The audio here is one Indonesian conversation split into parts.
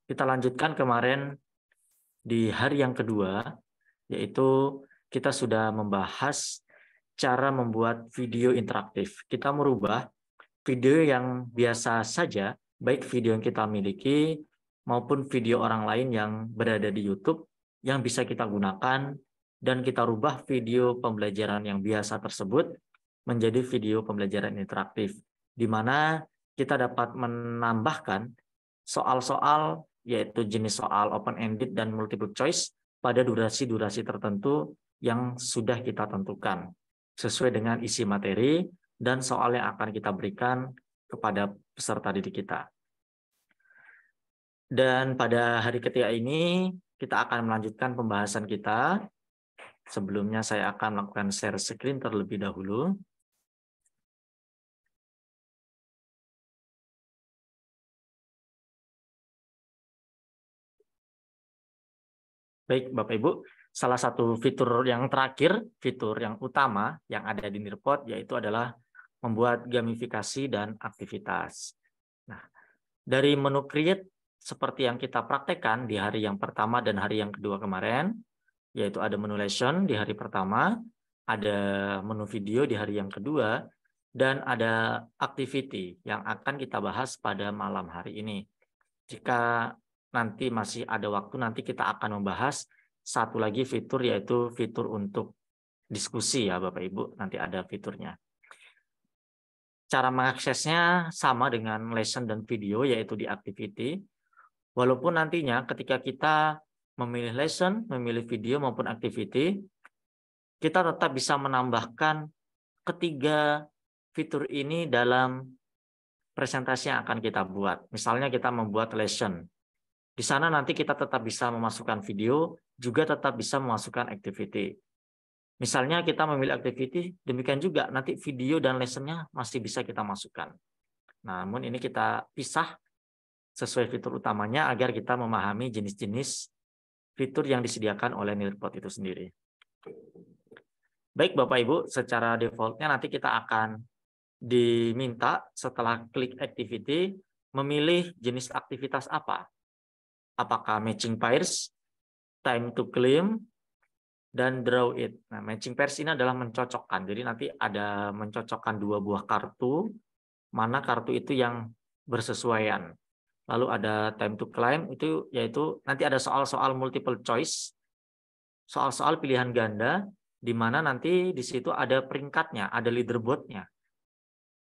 Kita lanjutkan kemarin di hari yang kedua, yaitu kita sudah membahas cara membuat video interaktif. Kita merubah video yang biasa saja, baik video yang kita miliki maupun video orang lain yang berada di YouTube yang bisa kita gunakan, dan kita rubah video pembelajaran yang biasa tersebut menjadi video pembelajaran interaktif, di mana kita dapat menambahkan soal-soal, yaitu jenis soal open-ended dan multiple choice pada durasi-durasi tertentu yang sudah kita tentukan, sesuai dengan isi materi dan soal yang akan kita berikan kepada peserta didik kita. Dan pada hari ketiga ini, kita akan melanjutkan pembahasan kita. Sebelumnya saya akan melakukan share screen terlebih dahulu. Baik, Bapak Ibu, salah satu fitur yang terakhir, fitur yang utama yang ada di Nearpod, yaitu adalah membuat gamifikasi dan aktivitas. Nah, dari menu create seperti yang kita praktekkan di hari yang pertama dan hari yang kedua kemarin, yaitu ada menu lesson di hari pertama, ada menu video di hari yang kedua, dan ada activity yang akan kita bahas pada malam hari ini. Jika nanti masih ada waktu, nanti kita akan membahas satu lagi fitur, yaitu fitur untuk diskusi ya Bapak Ibu, nanti ada fiturnya. Cara mengaksesnya sama dengan lesson dan video, yaitu di activity. Walaupun nantinya ketika kita memilih lesson, memilih video maupun activity, kita tetap bisa menambahkan ketiga fitur ini dalam presentasi yang akan kita buat. Misalnya kita membuat lesson. Di sana nanti kita tetap bisa memasukkan video, juga tetap bisa memasukkan activity. Misalnya kita memilih activity, demikian juga nanti video dan lessonnya masih bisa kita masukkan. Namun ini kita pisah sesuai fitur utamanya agar kita memahami jenis-jenis fitur yang disediakan oleh Nearpod itu sendiri. Baik Bapak Ibu, secara defaultnya nanti kita akan diminta setelah klik activity memilih jenis aktivitas apa. Apakah matching pairs, time to claim, dan draw it. Nah, matching pairs ini adalah mencocokkan. Jadi nanti ada mencocokkan dua buah kartu, mana kartu itu yang bersesuaian. Lalu ada time to claim, itu yaitu nanti ada soal-soal multiple choice, soal-soal pilihan ganda, di mana nanti di situ ada peringkatnya, ada leaderboardnya.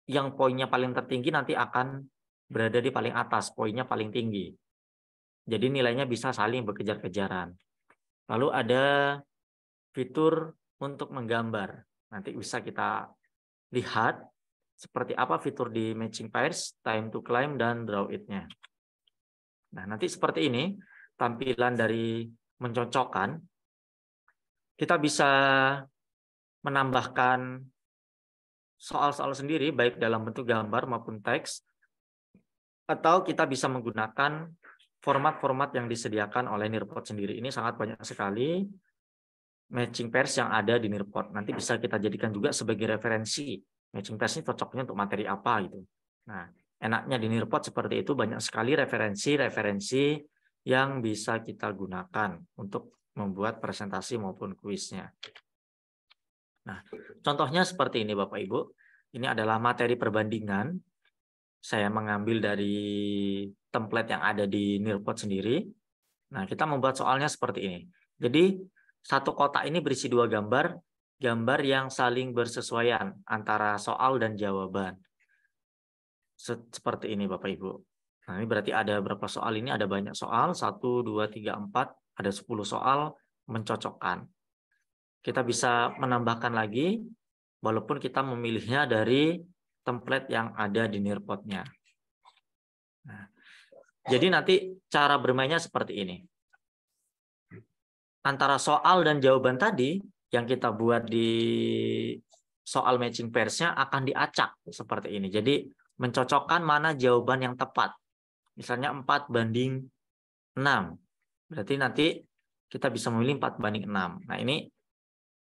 Yang poinnya paling tertinggi nanti akan berada di paling atas, poinnya paling tinggi. Jadi nilainya bisa saling berkejar-kejaran. Lalu ada fitur untuk menggambar. Nanti bisa kita lihat seperti apa fitur di matching pairs, time to climb, dan draw it-nya. Nah, nanti seperti ini tampilan dari mencocokkan. Kita bisa menambahkan soal-soal sendiri, baik dalam bentuk gambar maupun teks, atau kita bisa menggunakan format-format yang disediakan oleh Nearpod sendiri. Ini sangat banyak sekali matching pairs yang ada di Nearpod. Nanti bisa kita jadikan juga sebagai referensi. Matching pairs ini cocoknya untuk materi apa gitu. Nah, enaknya di Nearpod seperti itu, banyak sekali referensi-referensi yang bisa kita gunakan untuk membuat presentasi maupun kuisnya. Nah, contohnya seperti ini Bapak Ibu. Ini adalah materi perbandingan. Saya mengambil dari template yang ada di Nearpod sendiri. Nah, kita membuat soalnya seperti ini. Jadi, satu kotak ini berisi dua gambar, gambar yang saling bersesuaian antara soal dan jawaban. Seperti ini Bapak Ibu. Nah, ini berarti ada berapa soal ini? Ada banyak soal, 1, 2, 3, 4, ada 10 soal mencocokkan. Kita bisa menambahkan lagi, walaupun kita memilihnya dari template yang ada di Nearpod-nya. Nah, jadi nanti cara bermainnya seperti ini. Antara soal dan jawaban tadi yang kita buat di soal matching pairs-nya akan diacak seperti ini. Jadi mencocokkan mana jawaban yang tepat. Misalnya 4:6. Berarti nanti kita bisa memilih 4:6. Nah, ini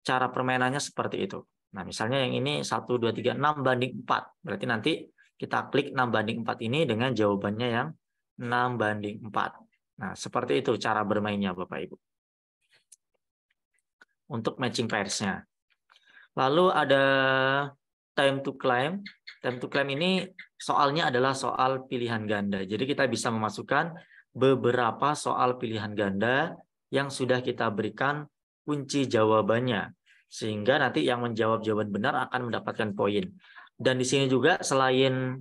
cara permainannya seperti itu. Nah, misalnya yang ini 1, 2, 3, 6:4. Berarti nanti kita klik 6:4 ini dengan jawabannya yang 6:4. Nah, seperti itu cara bermainnya Bapak Ibu. Untuk matching pairs-nya. Lalu ada time to claim. Time to claim ini soalnya adalah soal pilihan ganda. Jadi kita bisa memasukkan beberapa soal pilihan ganda yang sudah kita berikan kunci jawabannya. Sehingga nanti yang menjawab jawaban benar akan mendapatkan poin. Dan di sini juga selain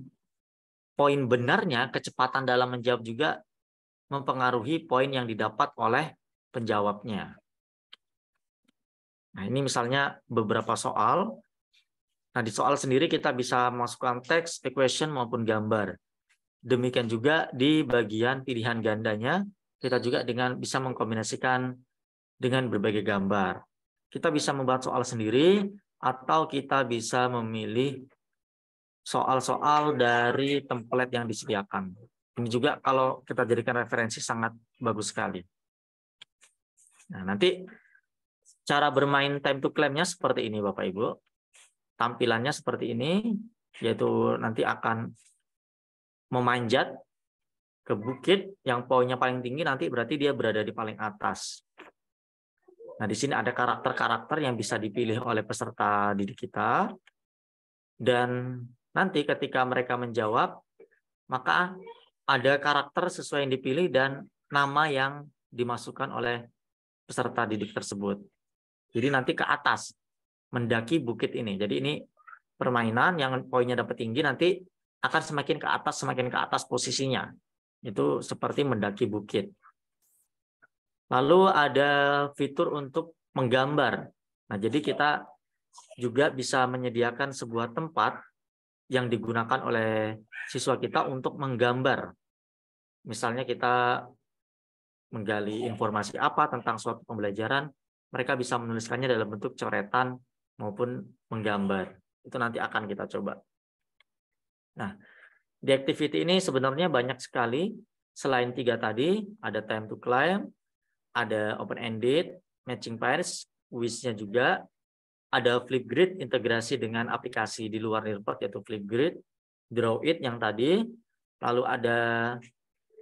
poin benarnya, kecepatan dalam menjawab juga mempengaruhi poin yang didapat oleh penjawabnya. Nah, ini misalnya beberapa soal. Nah, di soal sendiri kita bisa masukkan teks, equation, maupun gambar. Demikian juga di bagian pilihan gandanya, kita juga bisa mengkombinasikan dengan berbagai gambar. Kita bisa membuat soal sendiri, atau kita bisa memilih soal-soal dari template yang disediakan. Ini juga kalau kita jadikan referensi sangat bagus sekali. Nah, nanti cara bermain time to claim-nya seperti ini Bapak Ibu. Tampilannya seperti ini, yaitu nanti akan memanjat ke bukit yang poinnya paling tinggi, nanti berarti dia berada di paling atas. Nah, di sini ada karakter-karakter yang bisa dipilih oleh peserta didik kita. Dan nanti ketika mereka menjawab, maka ada karakter sesuai yang dipilih dan nama yang dimasukkan oleh peserta didik tersebut. Jadi nanti ke atas, mendaki bukit ini. Jadi ini permainan yang poinnya dapat tinggi, nanti akan semakin ke atas posisinya. Itu seperti mendaki bukit. Lalu ada fitur untuk menggambar. Nah, jadi kita juga bisa menyediakan sebuah tempat yang digunakan oleh siswa kita untuk menggambar. Misalnya kita menggali informasi apa tentang suatu pembelajaran, mereka bisa menuliskannya dalam bentuk coretan maupun menggambar. Itu nanti akan kita coba. Nah, di activity ini sebenarnya banyak sekali. Selain 3 tadi, ada time to climb, ada open-ended, matching pairs, quiz-nya juga, ada Flipgrid integrasi dengan aplikasi di luar Nearpod yaitu Flipgrid, Draw It yang tadi, lalu ada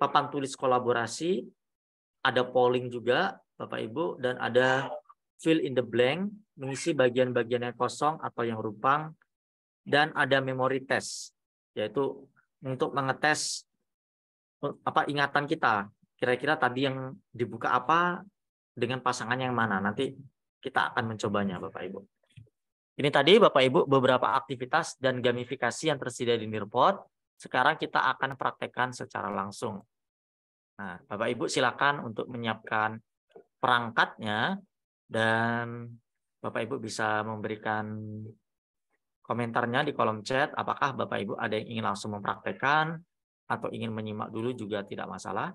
papan tulis kolaborasi, ada polling juga Bapak Ibu, dan ada fill in the blank, mengisi bagian-bagian yang kosong atau yang rupang, dan ada memory test, yaitu untuk mengetes ingatan kita. Kira-kira tadi yang dibuka apa dengan pasangan yang mana. Nanti kita akan mencobanya Bapak Ibu. Ini tadi Bapak Ibu beberapa aktivitas dan gamifikasi yang tersedia di Nearpod. Sekarang kita akan praktekkan secara langsung. Nah, Bapak Ibu silakan untuk menyiapkan perangkatnya dan Bapak Ibu bisa memberikan komentarnya di kolom chat. Apakah Bapak Ibu ada yang ingin langsung mempraktekkan atau ingin menyimak dulu juga tidak masalah.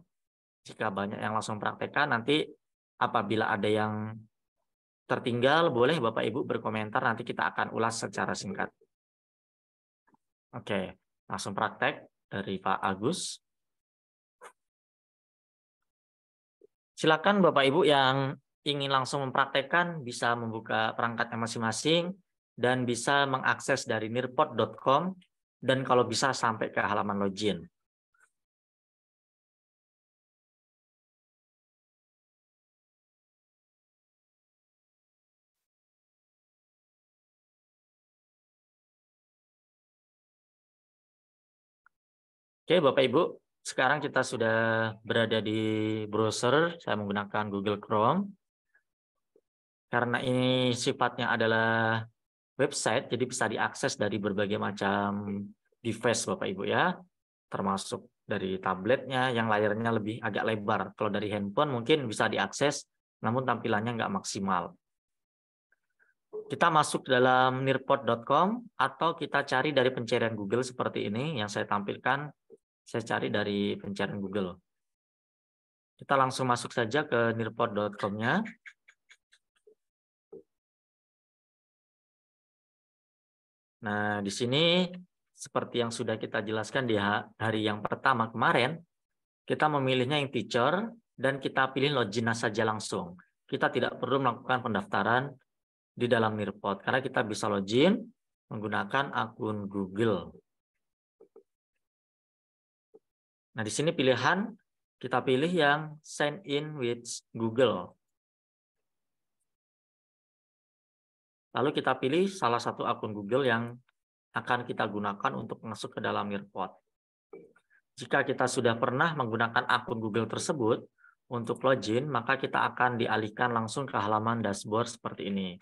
Jika banyak yang langsung praktekkan, nanti apabila ada yang tertinggal, boleh Bapak Ibu berkomentar, nanti kita akan ulas secara singkat. Oke, langsung praktek dari Pak Agus. Silakan Bapak Ibu yang ingin langsung mempraktekkan bisa membuka perangkatnya masing-masing dan bisa mengakses dari nearpod.com dan kalau bisa sampai ke halaman login. Oke, Bapak Ibu, sekarang kita sudah berada di browser. Saya menggunakan Google Chrome. Karena ini sifatnya adalah website, jadi bisa diakses dari berbagai macam device Bapak Ibu ya. Termasuk dari tabletnya yang layarnya lebih agak lebar. Kalau dari handphone mungkin bisa diakses, namun tampilannya nggak maksimal. Kita masuk dalam nearpod.com atau kita cari dari pencarian Google seperti ini yang saya tampilkan. Saya cari dari pencarian Google. Kita langsung masuk saja ke nearpod.com-nya. Nah, di sini seperti yang sudah kita jelaskan di hari yang pertama kemarin, kita memilihnya yang teacher dan kita pilih login saja langsung. Kita tidak perlu melakukan pendaftaran di dalam Nearpod karena kita bisa login menggunakan akun Google. Nah, di sini pilihan Kita pilih yang sign in with Google. Lalu kita pilih salah satu akun Google yang akan kita gunakan untuk masuk ke dalam Nearpod. Jika kita sudah pernah menggunakan akun Google tersebut untuk login, maka kita akan dialihkan langsung ke halaman dashboard seperti ini.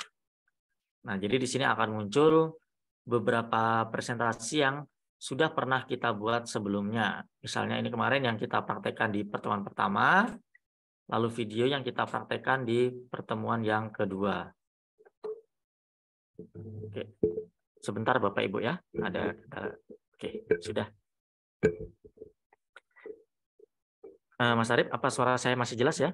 Nah, jadi di sini akan muncul beberapa presentasi yang sudah pernah kita buat sebelumnya. Misalnya ini kemarin yang kita praktekkan di pertemuan pertama, lalu video yang kita praktekkan di pertemuan yang kedua. Oke. Sebentar Bapak Ibu ya, oke, sudah. Mas Arif, apa suara saya masih jelas ya?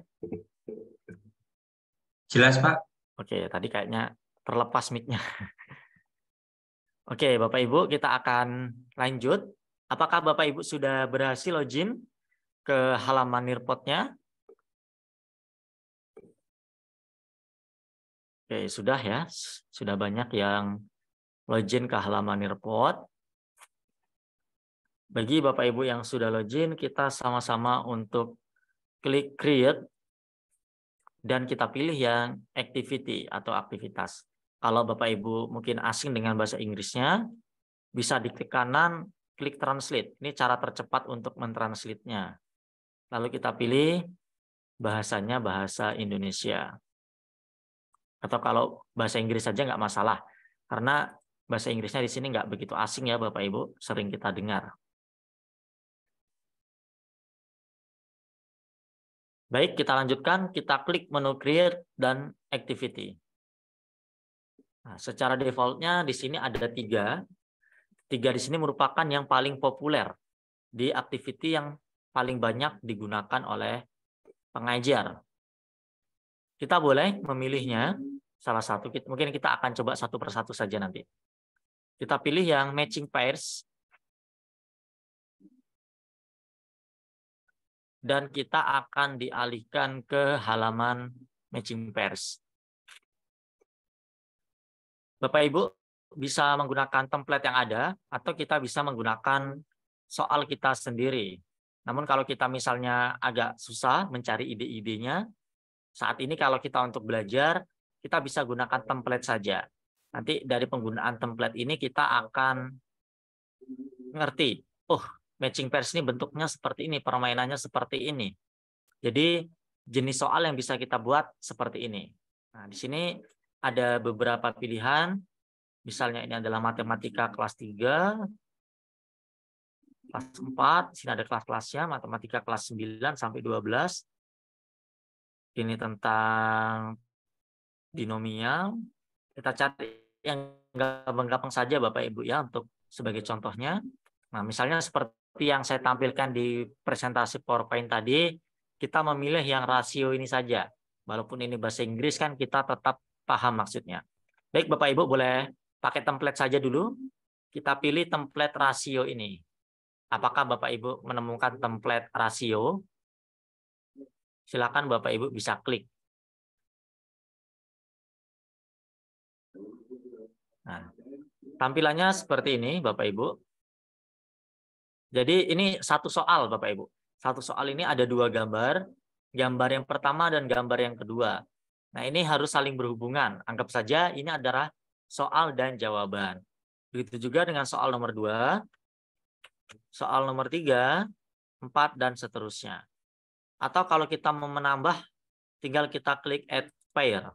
Jelas, Pak. Oke, tadi kayaknya terlepas mic-nya. Oke, Bapak Ibu, kita akan lanjut. Apakah Bapak Ibu sudah berhasil login ke halaman Nearpod-nya? Oke, sudah ya. Sudah banyak yang login ke halaman Nearpod. Bagi Bapak Ibu yang sudah login, kita sama-sama untuk klik create dan kita pilih yang activity atau aktivitas. Kalau Bapak Ibu mungkin asing dengan bahasa Inggrisnya, bisa diklik kanan, klik translate. Ini cara tercepat untuk mentranslate-nya. Lalu kita pilih bahasanya bahasa Indonesia. Atau kalau bahasa Inggris saja nggak masalah. Karena bahasa Inggrisnya di sini nggak begitu asing ya Bapak Ibu, sering kita dengar. Baik, kita lanjutkan. Kita klik menu Create dan Activity. Nah, secara defaultnya di sini ada 3. 3 di sini merupakan yang paling populer di activity yang paling banyak digunakan oleh pengajar. Kita boleh memilihnya salah satu. Mungkin kita akan coba satu persatu saja nanti. Kita pilih yang Matching Pairs. Dan kita akan dialihkan ke halaman Matching Pairs. Bapak Ibu bisa menggunakan template yang ada atau kita bisa menggunakan soal kita sendiri. Namun kalau kita misalnya agak susah mencari ide-idenya, saat ini kalau kita untuk belajar, kita bisa gunakan template saja. Nanti dari penggunaan template ini kita akan ngerti, oh matching pairs ini bentuknya seperti ini, permainannya seperti ini. Jadi jenis soal yang bisa kita buat seperti ini. Nah, di sini ada beberapa pilihan. Misalnya ini adalah matematika kelas 3, kelas 4, di sini ada kelas-kelasnya, matematika kelas 9 sampai 12. Ini tentang binomial. Kita cari yang gampang-gampang saja Bapak Ibu ya untuk sebagai contohnya. Nah, misalnya seperti yang saya tampilkan di presentasi PowerPoint tadi, kita memilih yang rasio ini saja. Walaupun ini bahasa Inggris kan kita tetap paham maksudnya. Baik Bapak Ibu boleh pakai template saja dulu. Kita pilih template rasio ini. Apakah Bapak Ibu menemukan template rasio? Silakan Bapak Ibu bisa klik. Nah, tampilannya seperti ini Bapak Ibu. Jadi ini satu soal Bapak Ibu. Satu soal ini ada 2 gambar. Gambar yang pertama dan gambar yang kedua. Nah ini harus saling berhubungan. Anggap saja ini adalah soal dan jawaban. Begitu juga dengan soal nomor 2, soal nomor 3, 4, dan seterusnya. Atau kalau kita mau menambah, tinggal kita klik add pair.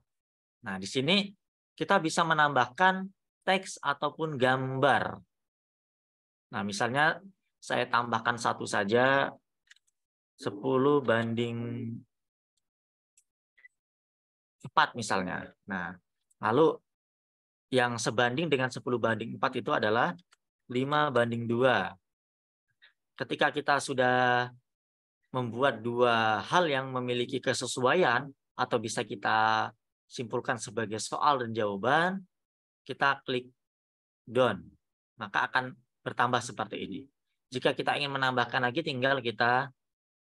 Nah di sini kita bisa menambahkan teks ataupun gambar. Nah misalnya saya tambahkan satu saja, 10:4 misalnya. Nah, lalu yang sebanding dengan 10:4 itu adalah 5:2. Ketika kita sudah membuat 2 hal yang memiliki kesesuaian atau bisa kita simpulkan sebagai soal dan jawaban, kita klik done. Maka akan bertambah seperti ini. Jika kita ingin menambahkan lagi, tinggal kita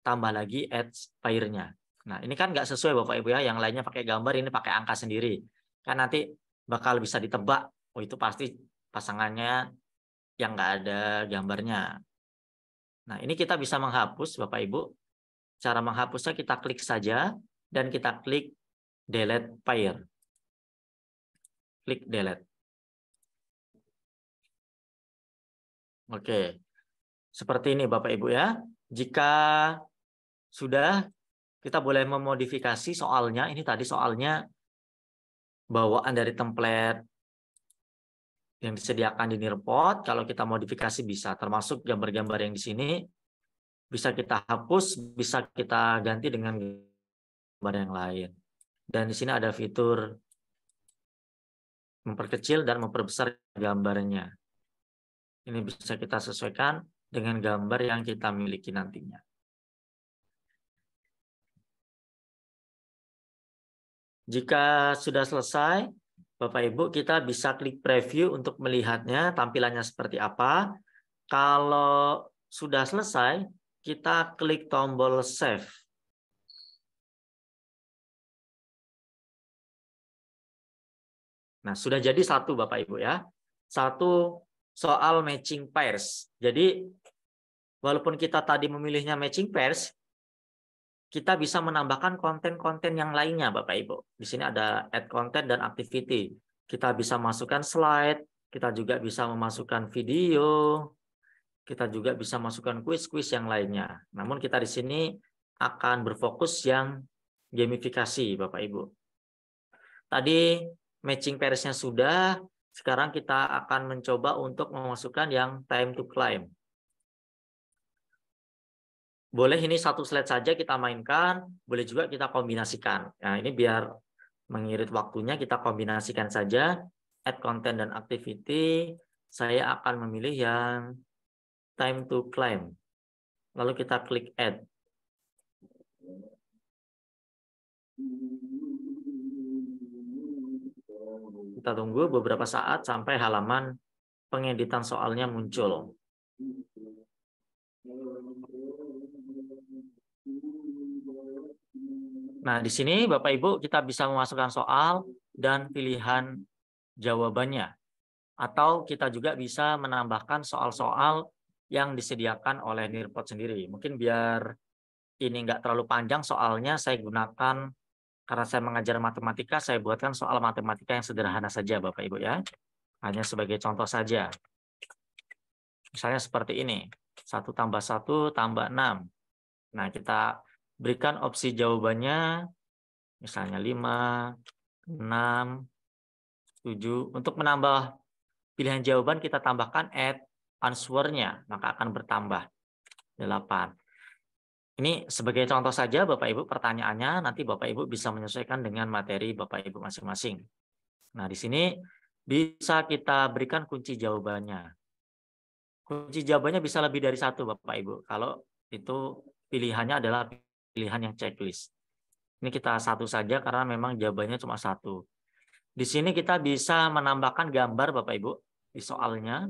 tambah lagi add pair-nya. Nah, ini kan nggak sesuai Bapak Ibu ya. Yang lainnya pakai gambar, ini pakai angka sendiri. Kan nanti bakal bisa ditebak. Oh, itu pasti pasangannya yang nggak ada gambarnya. Nah, ini kita bisa menghapus Bapak Ibu. Cara menghapusnya kita klik saja dan kita klik delete pair. Klik delete. Oke. Seperti ini Bapak Ibu ya. Jika sudah, kita boleh memodifikasi soalnya. Ini tadi soalnya bawaan dari template yang disediakan di Nearpod. Kalau kita modifikasi bisa, termasuk gambar-gambar yang di sini bisa kita hapus, bisa kita ganti dengan gambar yang lain. Dan di sini ada fitur memperkecil dan memperbesar gambarnya. Ini bisa kita sesuaikan dengan gambar yang kita miliki nantinya. Jika sudah selesai, Bapak Ibu, kita bisa klik preview untuk melihatnya tampilannya seperti apa. Kalau sudah selesai, kita klik tombol save. Nah, sudah jadi satu Bapak Ibu ya. Satu soal matching pairs. Jadi, walaupun kita tadi memilihnya matching pairs, kita bisa menambahkan konten-konten yang lainnya Bapak Ibu. Di sini ada add content dan activity. Kita bisa masukkan slide, kita juga bisa memasukkan video, kita juga bisa masukkan kuis-kuis yang lainnya. Namun kita di sini akan berfokus yang gamifikasi Bapak Ibu. Tadi matching pairs-nya sudah, sekarang kita akan mencoba untuk memasukkan yang time to climb. Boleh ini satu slide saja kita mainkan, boleh juga kita kombinasikan. Nah, ini biar mengirit waktunya kita kombinasikan saja add content dan activity. Saya akan memilih yang time to climb. Lalu kita klik add. Kita tunggu beberapa saat sampai halaman pengeditan soalnya muncul. Nah, di sini Bapak Ibu kita bisa memasukkan soal dan pilihan jawabannya. Atau kita juga bisa menambahkan soal-soal yang disediakan oleh Nearpod sendiri. Mungkin biar ini nggak terlalu panjang soalnya, saya gunakan, karena saya mengajar matematika, saya buatkan soal matematika yang sederhana saja Bapak Ibu ya. Hanya sebagai contoh saja. Misalnya seperti ini. 1 tambah 1 tambah 6. Nah, kita berikan opsi jawabannya, misalnya 5, 6, 7. Untuk menambah pilihan jawaban, kita tambahkan add answer-nya, maka akan bertambah 8. Ini sebagai contoh saja Bapak Ibu pertanyaannya, nanti Bapak Ibu bisa menyesuaikan dengan materi Bapak Ibu masing-masing. Nah, di sini bisa kita berikan kunci jawabannya. Kunci jawabannya bisa lebih dari satu Bapak Ibu, kalau itu pilihannya adalah pilihan yang checklist. Ini kita satu saja karena memang jawabannya cuma satu. Di sini kita bisa menambahkan gambar Bapak Ibu di soalnya.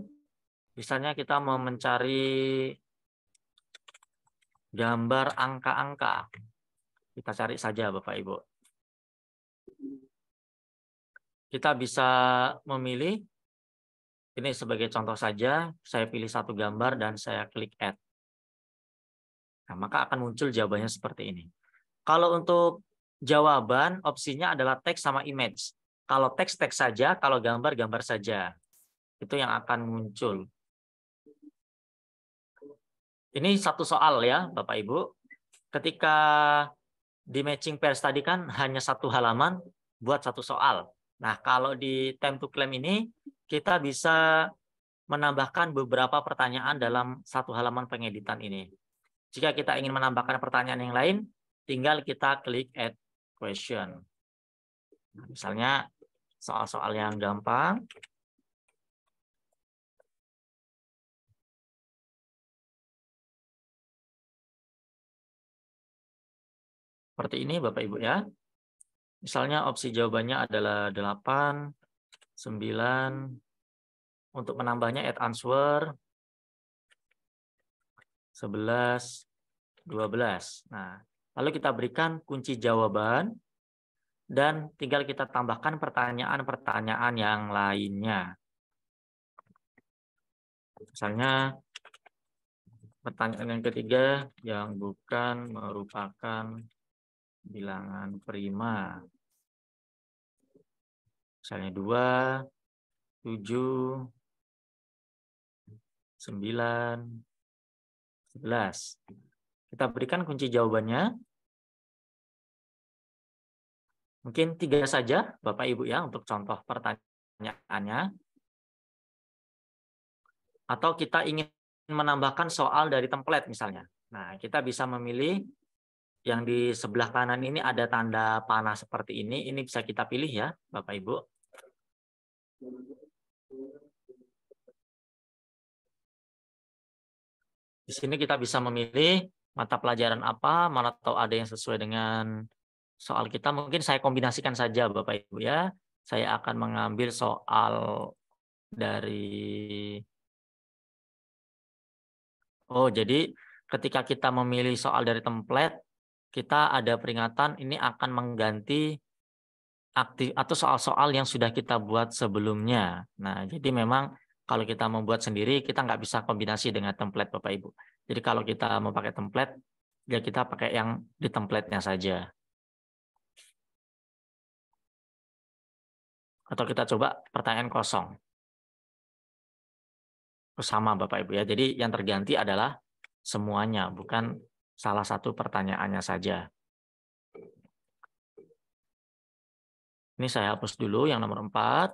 Misalnya kita mau mencari gambar angka-angka. Kita cari saja Bapak Ibu. Kita bisa memilih, ini sebagai contoh saja, saya pilih satu gambar dan saya klik add. Nah, maka akan muncul jawabannya seperti ini. Kalau untuk jawaban, opsinya adalah teks sama image. Kalau teks saja, kalau gambar saja. Itu yang akan muncul. Ini satu soal ya, Bapak Ibu. Ketika di matching pairs tadi kan hanya satu halaman buat satu soal. Nah, kalau di time to claim ini, kita bisa menambahkan beberapa pertanyaan dalam satu halaman pengeditan ini. Jika kita ingin menambahkan pertanyaan yang lain, tinggal kita klik add question. Nah, misalnya soal-soal yang gampang. Seperti ini Bapak Ibu ya. Misalnya opsi jawabannya adalah 8, 9. Untuk menambahnya add answer 11, 12. Nah, lalu kita berikan kunci jawaban dan tinggal kita tambahkan pertanyaan-pertanyaan yang lainnya. Misalnya Pertanyaan yang ketiga yang bukan merupakan bilangan prima. Misalnya 2, 7, 9, 11. Kita berikan kunci jawabannya. Mungkin 3 saja Bapak Ibu ya untuk contoh pertanyaannya. Atau kita ingin menambahkan soal dari template misalnya. Nah, kita bisa memilih yang di sebelah kanan ini ada tanda panah seperti ini. Ini bisa kita pilih ya Bapak Ibu. Di sini kita bisa memilih mata pelajaran apa, mana tahu ada yang sesuai dengan soal kita. Mungkin saya kombinasikan saja Bapak Ibu ya. Saya akan mengambil soal dari jadi ketika kita memilih soal dari template, kita ada peringatan ini akan mengganti aktif atau soal-soal yang sudah kita buat sebelumnya. Nah, jadi memang kalau kita membuat sendiri, kita nggak bisa kombinasi dengan template Bapak Ibu. Jadi kalau kita mau pakai template, ya kita pakai yang di template-nya saja. Atau kita coba pertanyaan kosong. Sama Bapak Ibu ya. Jadi yang terganti adalah semuanya, bukan salah satu pertanyaannya saja. Ini saya hapus dulu yang nomor 4.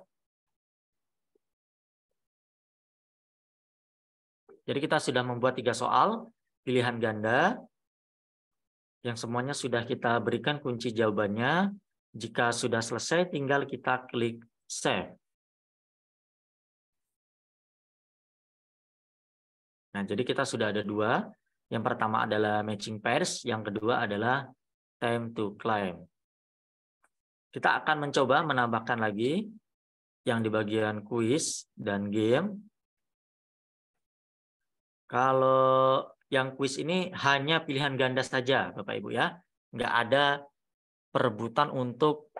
Jadi kita sudah membuat 3 soal, pilihan ganda, yang semuanya sudah kita berikan kunci jawabannya. Jika sudah selesai, tinggal kita klik save. Nah, jadi kita sudah ada 2. Yang pertama adalah matching pairs, yang kedua adalah time to climb. Kita akan mencoba menambahkan lagi yang di bagian kuis dan game. Kalau yang kuis ini hanya pilihan ganda saja, Bapak Ibu ya. Nggak ada perebutan untuk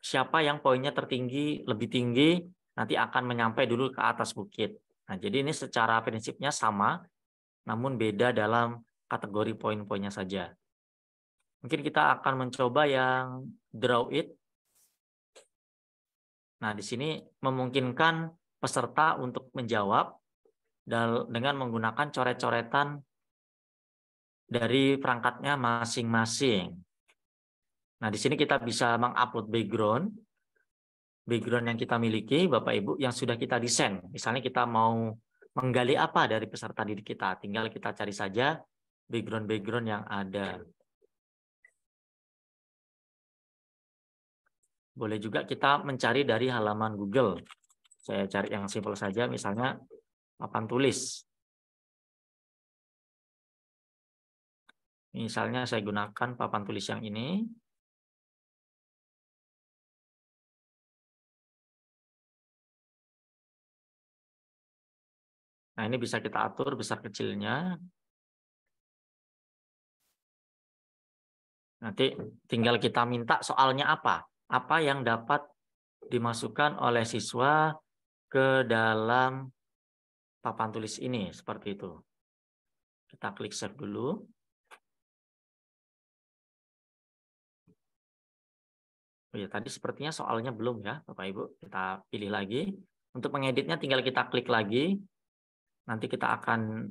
siapa yang poinnya tertinggi, lebih tinggi, nanti akan menyampai dulu ke atas bukit. Nah, jadi ini secara prinsipnya sama, namun beda dalam kategori poin-poinnya saja. Mungkin kita akan mencoba yang draw it. Nah, di sini memungkinkan peserta untuk menjawab dengan menggunakan coret-coretan dari perangkatnya masing-masing. Nah, di sini kita bisa mengupload background yang kita miliki, Bapak Ibu, yang sudah kita desain. Misalnya kita mau menggali apa dari peserta didik kita, tinggal kita cari saja background-background yang ada. Boleh juga kita mencari dari halaman Google. Saya cari yang simpel saja, misalnya papan tulis. Misalnya saya gunakan papan tulis yang ini. Nah, ini bisa kita atur besar kecilnya. Nanti tinggal kita minta soalnya apa. Apa yang dapat dimasukkan oleh siswa ke dalam papan tulis ini. Seperti itu. Kita klik save dulu. Oh ya, tadi sepertinya soalnya belum ya, Bapak Ibu. Kita pilih lagi. Untuk mengeditnya tinggal kita klik lagi. Nanti kita akan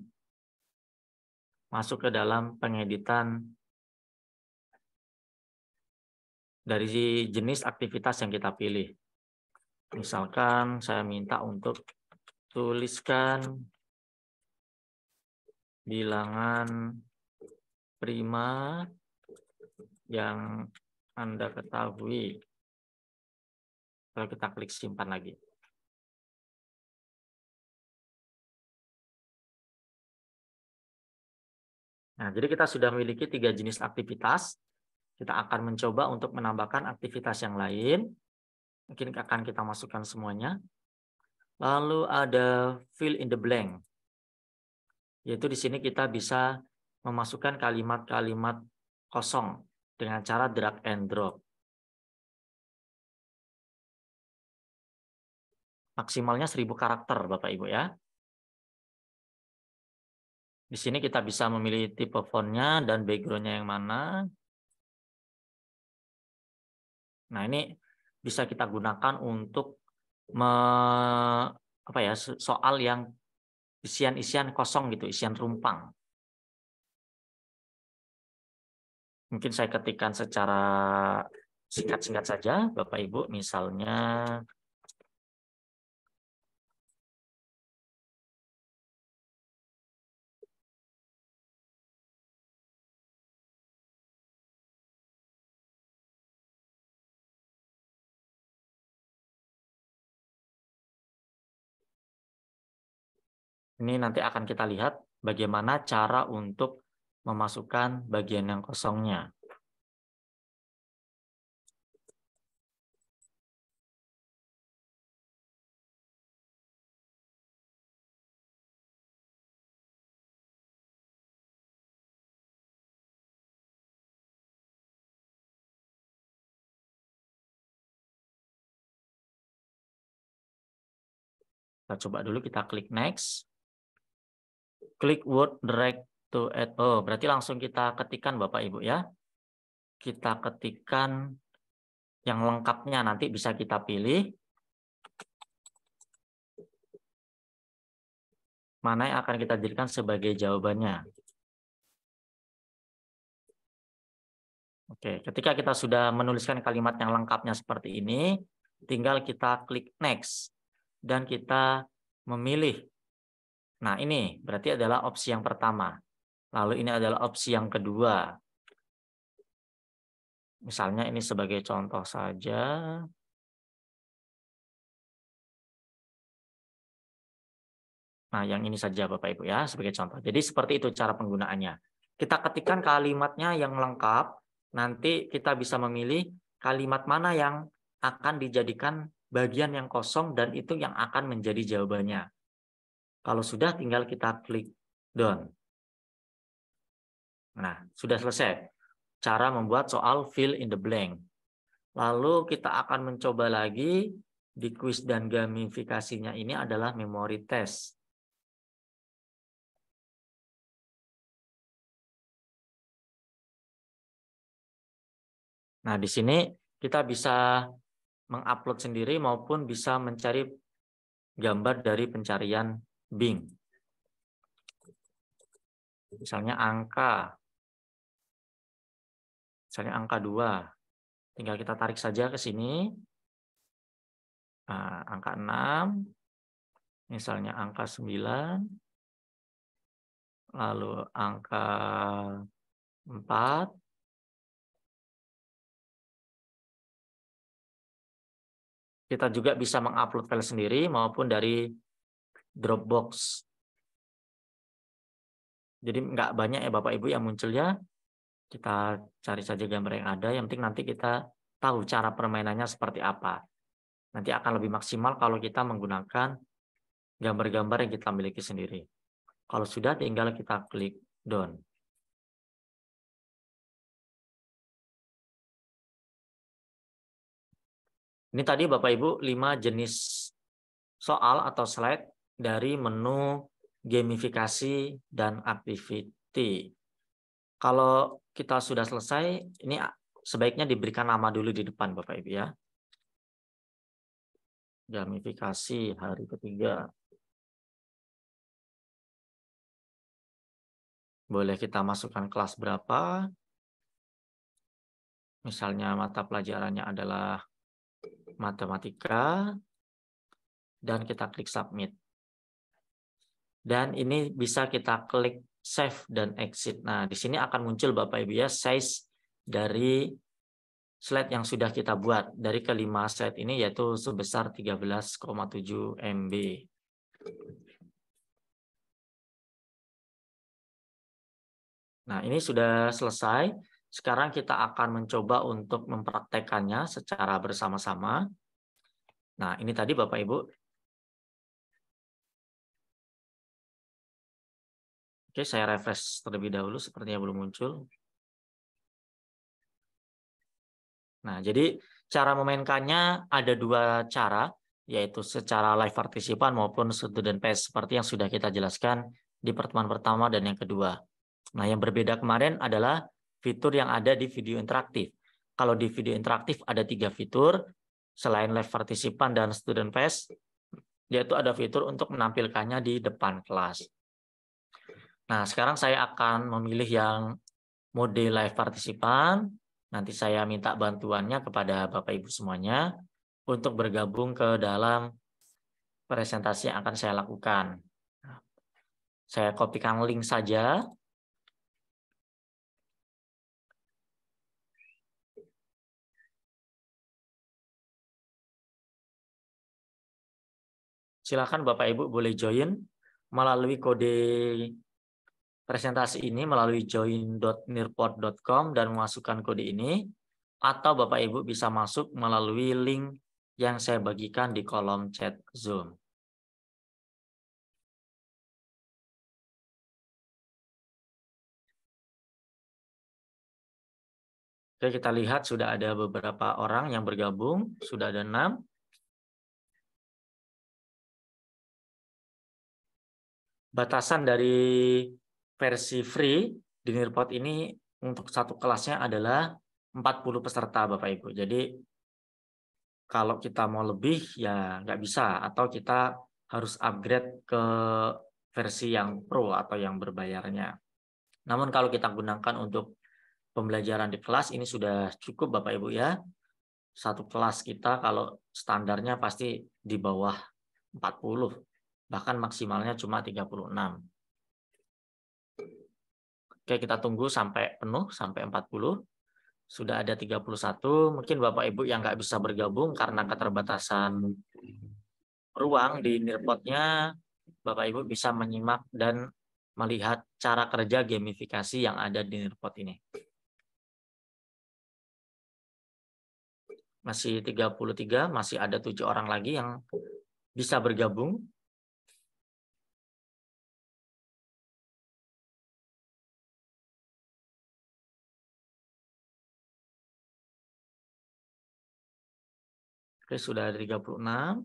masuk ke dalam pengeditan dari jenis aktivitas yang kita pilih. Misalkan saya minta untuk tuliskan bilangan prima yang Anda ketahui. Kalau kita klik simpan lagi. Nah, jadi kita sudah memiliki 3 jenis aktivitas. Kita akan mencoba untuk menambahkan aktivitas yang lain. Mungkin akan kita masukkan semuanya. Lalu ada fill in the blank. Yaitu di sini kita bisa memasukkan kalimat-kalimat kosong dengan cara drag and drop. Maksimalnya 1000 karakter, Bapak Ibu ya. Di sini kita bisa memilih tipe fontnya dan backgroundnya yang mana. Nah, ini bisa kita gunakan untuk soal yang isian-isian kosong gitu, isian rumpang. Mungkin saya ketikkan secara singkat-singkat saja, Bapak Ibu, misalnya ini nanti akan kita lihat bagaimana cara untuk memasukkan bagian yang kosongnya. Kita coba dulu, kita klik next. Klik word drag to add. Oh, berarti langsung kita ketikkan Bapak Ibu ya. Kita ketikkan yang lengkapnya, nanti bisa kita pilih mana yang akan kita jadikan sebagai jawabannya. Oke, ketika kita sudah menuliskan kalimat yang lengkapnya seperti ini, tinggal kita klik next dan kita memilih. Nah, ini berarti adalah opsi yang pertama. Lalu ini adalah opsi yang kedua. Misalnya ini sebagai contoh saja. Nah, yang ini saja Bapak Ibu ya, sebagai contoh. Jadi seperti itu cara penggunaannya. Kita ketikkan kalimatnya yang lengkap, nanti kita bisa memilih kalimat mana yang akan dijadikan bagian yang kosong dan itu yang akan menjadi jawabannya. Kalau sudah, tinggal kita klik done. Nah, sudah selesai cara membuat soal fill in the blank. Lalu kita akan mencoba lagi di kuis dan gamifikasinya ini adalah memory test. Nah, di sini kita bisa mengupload sendiri maupun bisa mencari gambar dari pencarian Bing. Misalnya angka 2. Tinggal kita tarik saja ke sini. Nah, angka 6. Misalnya angka 9. Lalu angka 4. Kita juga bisa mengupload file sendiri maupun dari Dropbox. Jadi nggak banyak ya Bapak Ibu yang munculnya. Kita cari saja gambar yang ada. Yang penting nanti kita tahu cara permainannya seperti apa. Nanti akan lebih maksimal kalau kita menggunakan gambar-gambar yang kita miliki sendiri. Kalau sudah, tinggal kita klik done. Ini tadi Bapak Ibu 5 jenis soal atau slide dari menu gamifikasi dan activity. Kalau kita sudah selesai, ini sebaiknya diberikan nama dulu di depan Bapak Ibu ya. Gamifikasi hari ketiga. Boleh kita masukkan kelas berapa. Misalnya mata pelajarannya adalah matematika. Dan kita klik submit. Dan ini bisa kita klik save dan exit. Nah, di sini akan muncul Bapak Ibu ya size dari slide yang sudah kita buat. Dari kelima slide ini yaitu sebesar 13,7 MB. Nah, ini sudah selesai. Sekarang kita akan mencoba untuk mempraktekannya secara bersama-sama. Nah, ini tadi Bapak Ibu. Oke, saya refresh terlebih dahulu, sepertinya belum muncul. Nah, jadi cara memainkannya ada 2 cara, yaitu secara live partisipan maupun student pass, seperti yang sudah kita jelaskan di pertemuan pertama dan yang kedua. Nah, yang berbeda kemarin adalah fitur yang ada di video interaktif. Kalau di video interaktif ada 3 fitur, selain live partisipan dan student face, yaitu ada fitur untuk menampilkannya di depan kelas. Nah, sekarang saya akan memilih yang mode live partisipan. Nanti saya minta bantuannya kepada Bapak Ibu semuanya untuk bergabung ke dalam presentasi yang akan saya lakukan. Saya kopikan link saja. Silakan Bapak Ibu boleh join melalui kode presentasi ini melalui join.nearpod.com dan memasukkan kode ini, atau Bapak Ibu bisa masuk melalui link yang saya bagikan di kolom chat Zoom. Oke, kita lihat sudah ada beberapa orang yang bergabung, sudah ada 6. Batasan dari versi free di Nearpod ini untuk satu kelasnya adalah 40 peserta Bapak Ibu. Jadi kalau kita mau lebih ya nggak bisa, atau kita harus upgrade ke versi yang pro atau yang berbayarnya. Namun kalau kita gunakan untuk pembelajaran di kelas ini sudah cukup Bapak Ibu ya. Satu kelas kita kalau standarnya pasti di bawah 40, bahkan maksimalnya cuma 36. Oke, kita tunggu sampai penuh, sampai 40. Sudah ada 31, mungkin Bapak Ibu yang nggak bisa bergabung karena keterbatasan ruang di Nearpod-nya, Bapak Ibu bisa menyimak dan melihat cara kerja gamifikasi yang ada di Nearpod ini. Masih 33, masih ada 7 orang lagi yang bisa bergabung. Oke, sudah ada 36.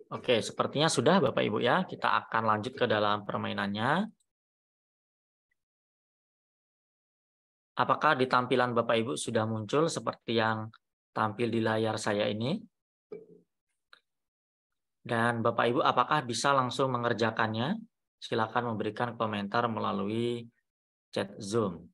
Oke, sepertinya sudah Bapak Ibu ya. Kita akan lanjut ke dalam permainannya. Apakah di tampilan Bapak Ibu sudah muncul seperti yang tampil di layar saya ini? Dan Bapak Ibu apakah bisa langsung mengerjakannya? Silakan memberikan komentar melalui chat Zoom.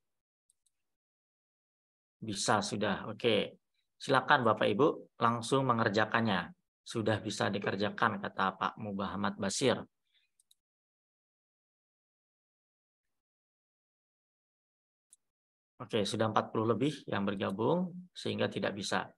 Bisa, sudah. Oke. Silakan Bapak Ibu langsung mengerjakannya. Sudah bisa dikerjakan, kata Pak Muhammad Basir. Oke, sudah 40 lebih yang bergabung, sehingga tidak bisa.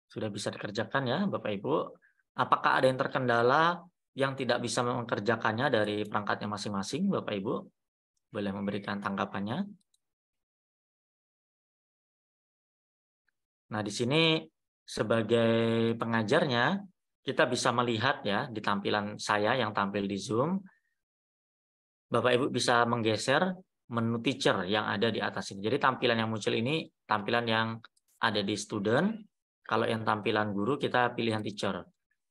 Sudah bisa dikerjakan ya Bapak Ibu. Apakah ada yang terkendala yang tidak bisa mengerjakannya dari perangkatnya masing-masing Bapak Ibu? Boleh memberikan tanggapannya. Nah, di sini sebagai pengajarnya, kita bisa melihat ya di tampilan saya yang tampil di Zoom, Bapak Ibu bisa menggeser menu teacher yang ada di atas ini. Jadi tampilan yang muncul ini tampilan yang ada di student. Kalau yang tampilan guru kita pilihan teacher.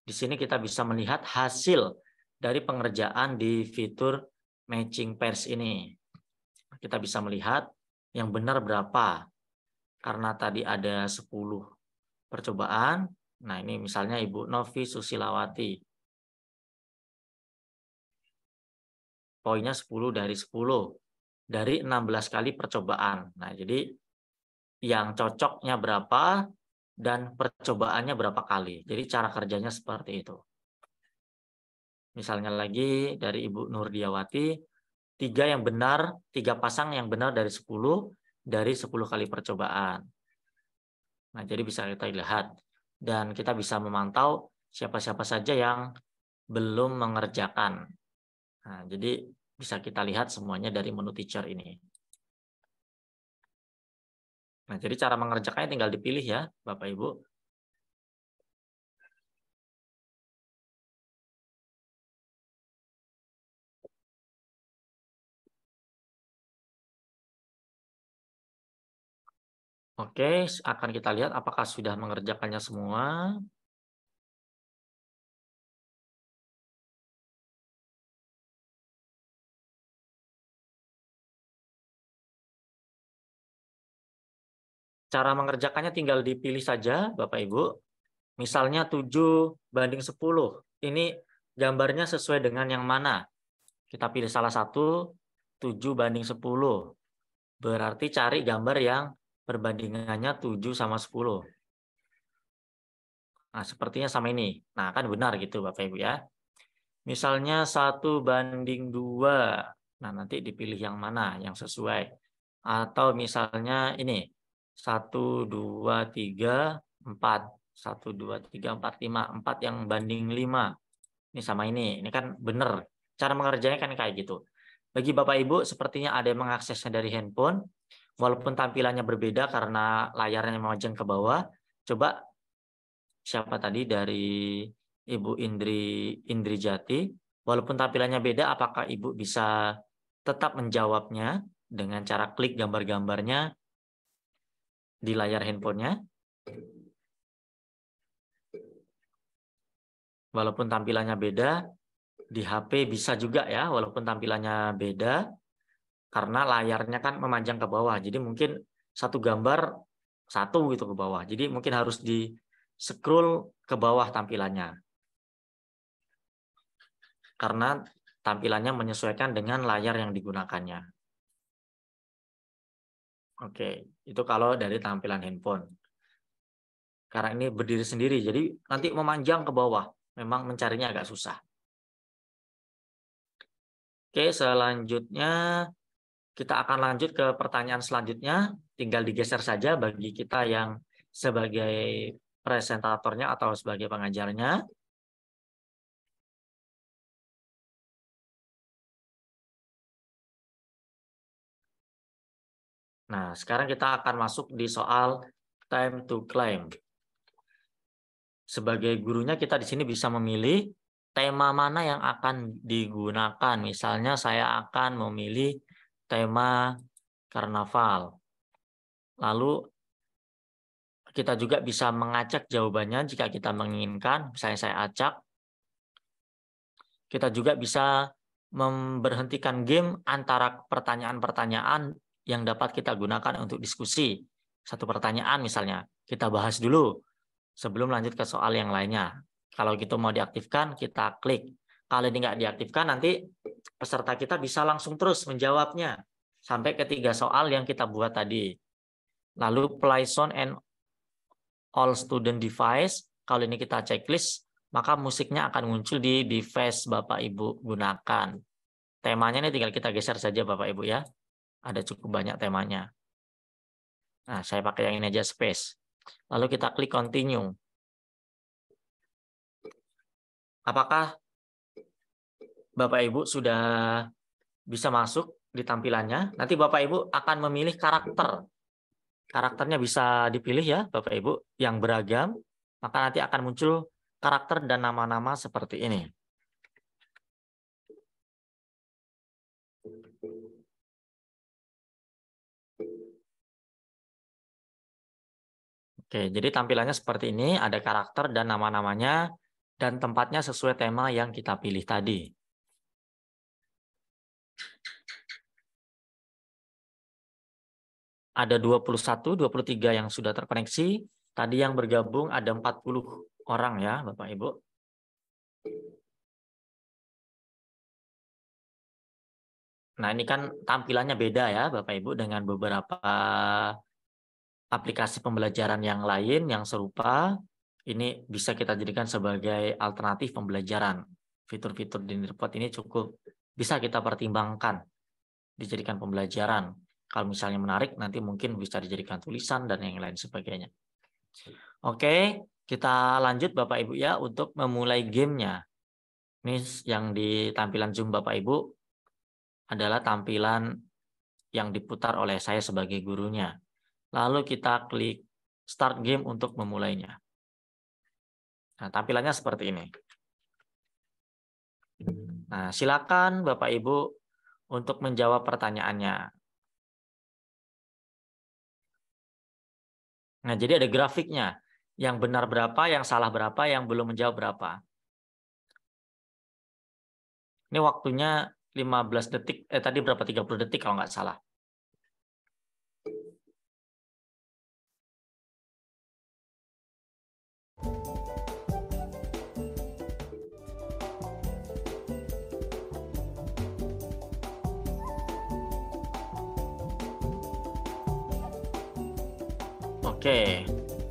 Di sini kita bisa melihat hasil dari pengerjaan di fitur matching pairs ini. Kita bisa melihat yang benar berapa. Karena tadi ada 10 percobaan. Nah, ini misalnya Ibu Novi Susilawati. Poinnya 10 dari 10. Dari 16 kali percobaan. Nah, jadi yang cocoknya berapa dan percobaannya berapa kali. Jadi cara kerjanya seperti itu. Misalnya lagi dari Ibu Nurdiawati, 3 yang benar, 3 pasang yang benar dari 10 kali percobaan. Nah, jadi bisa kita lihat dan kita bisa memantau siapa-siapa saja yang belum mengerjakan. Nah, jadi Bisa kita lihat semuanya dari menu teacher ini. Nah, jadi cara mengerjakannya tinggal dipilih ya, Bapak Ibu. Oke, akan kita lihat apakah sudah mengerjakannya semua. Cara mengerjakannya tinggal dipilih saja, Bapak Ibu. Misalnya 7:10. Ini gambarnya sesuai dengan yang mana? Kita pilih salah satu, 7:10. Berarti cari gambar yang perbandingannya 7:10. Nah, sepertinya sama ini. Nah, kan benar gitu Bapak Ibu ya. Misalnya 1:2. Nah, nanti dipilih yang mana yang sesuai. Atau misalnya ini 1, 2, 3, 4. 1, 2, 3, 4, 5. 4 yang banding 5. Ini sama ini. Ini kan benar. Cara mengerjanya kan kayak gitu. Bagi Bapak Ibu, sepertinya ada yang mengaksesnya dari handphone. Walaupun tampilannya berbeda karena layarnya memajang ke bawah. Coba siapa tadi dari Ibu Indri Jati. Walaupun tampilannya beda, apakah Ibu bisa tetap menjawabnya dengan cara klik gambar-gambarnya di layar handphonenya? Walaupun tampilannya beda, di HP bisa juga ya, walaupun tampilannya beda, karena layarnya kan memanjang ke bawah. Jadi mungkin satu gambar satu gitu ke bawah. Jadi mungkin harus di scroll ke bawah tampilannya. Karena tampilannya menyesuaikan dengan layar yang digunakannya. Oke, itu kalau dari tampilan handphone. Karena ini berdiri sendiri, jadi nanti memanjang ke bawah. Memang mencarinya agak susah. Oke, selanjutnya kita akan lanjut ke pertanyaan selanjutnya. Tinggal digeser saja bagi kita yang sebagai presentatornya atau sebagai pengajarnya. Nah, sekarang kita akan masuk di soal time to claim. Sebagai gurunya kita di sini bisa memilih tema mana yang akan digunakan. Misalnya saya akan memilih tema karnaval. Lalu kita juga bisa mengacak jawabannya jika kita menginginkan. Misalnya saya acak. Kita juga bisa memberhentikan game antara pertanyaan-pertanyaan yang dapat kita gunakan untuk diskusi. Satu pertanyaan misalnya, kita bahas dulu sebelum lanjut ke soal yang lainnya. Kalau gitu mau diaktifkan, kita klik. Kalau ini nggak diaktifkan, nanti peserta kita bisa langsung terus menjawabnya sampai ketiga soal yang kita buat tadi. Lalu play sound and all student device, kalau ini kita checklist, maka musiknya akan muncul di device Bapak Ibu gunakan. Temanya ini tinggal kita geser saja Bapak Ibu ya. Ada cukup banyak temanya. Nah, saya pakai yang ini aja, space. Lalu kita klik continue. Apakah Bapak Ibu sudah bisa masuk di tampilannya? Nanti Bapak Ibu akan memilih karakter. Karakternya bisa dipilih ya Bapak Ibu yang beragam. Maka nanti akan muncul karakter dan nama-nama seperti ini. Oke, jadi tampilannya seperti ini, ada karakter dan nama-namanya, dan tempatnya sesuai tema yang kita pilih tadi. Ada 21, 23 yang sudah terkoneksi, tadi yang bergabung ada 40 orang ya Bapak Ibu. Nah ini kan tampilannya beda ya Bapak Ibu dengan beberapa aplikasi pembelajaran yang lain yang serupa. Ini bisa kita jadikan sebagai alternatif pembelajaran. Fitur-fitur di Nearpod ini cukup bisa kita pertimbangkan dijadikan pembelajaran. Kalau misalnya menarik, nanti mungkin bisa dijadikan tulisan dan yang lain sebagainya. Oke, kita lanjut Bapak Ibu ya untuk memulai gamenya. Ini yang di tampilan Zoom Bapak Ibu. adalah tampilan yang diputar oleh saya sebagai gurunya. Lalu kita klik Start Game untuk memulainya. Nah, tampilannya seperti ini. Nah, silakan Bapak Ibu untuk menjawab pertanyaannya. Nah, jadi ada grafiknya. Yang benar berapa, yang salah berapa, yang belum menjawab berapa. Ini waktunya 15 detik, tadi berapa? 30 detik kalau nggak salah. Oke,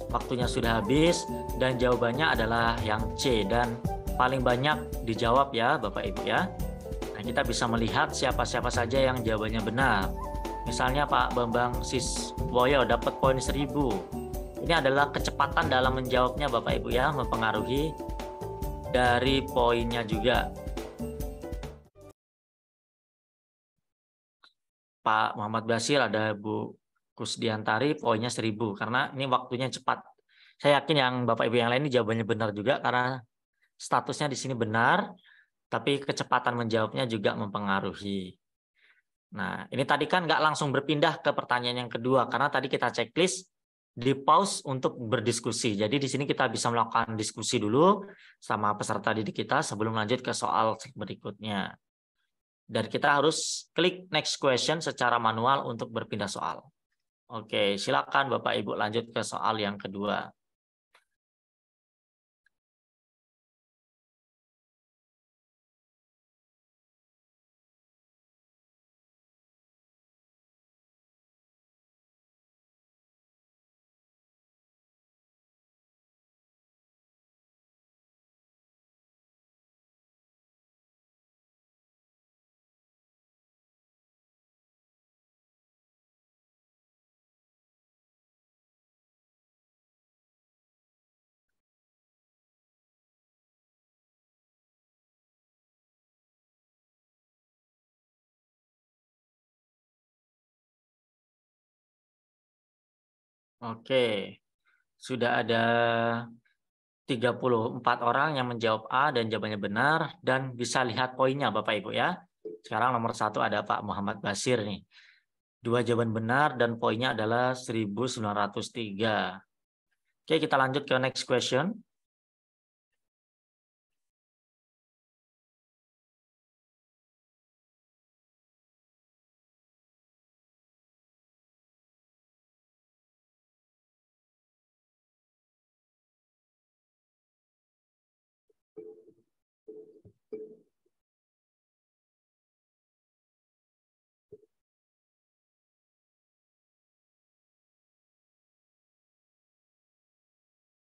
waktunya sudah habis dan jawabannya adalah yang C dan paling banyak dijawab ya Bapak Ibu ya. Nah, kita bisa melihat siapa-siapa saja yang jawabannya benar. Misalnya Pak Bambang Siswoyo dapat poin 1000. Ini adalah kecepatan dalam menjawabnya Bapak Ibu ya, mempengaruhi dari poinnya juga. Pak Muhammad Basir ada Bu Kusdiantari poinnya 1000 karena ini waktunya cepat. Saya yakin yang Bapak Ibu yang lain ini jawabannya benar juga karena statusnya di sini benar, tapi kecepatan menjawabnya juga mempengaruhi. Nah, ini tadi kan nggak langsung berpindah ke pertanyaan yang kedua karena tadi kita checklist di pause untuk berdiskusi. Jadi di sini kita bisa melakukan diskusi dulu sama peserta didik kita sebelum lanjut ke soal berikutnya. Dan kita harus klik next question secara manual untuk berpindah soal. Oke, silakan Bapak Ibu lanjut ke soal yang kedua. Oke, sudah ada 34 orang yang menjawab A dan jawabannya benar dan bisa lihat poinnya Bapak Ibu ya. Sekarang nomor 1 ada Pak Muhammad Basir nih. 2 jawaban benar dan poinnya adalah 1903. Oke, kita lanjut ke next question.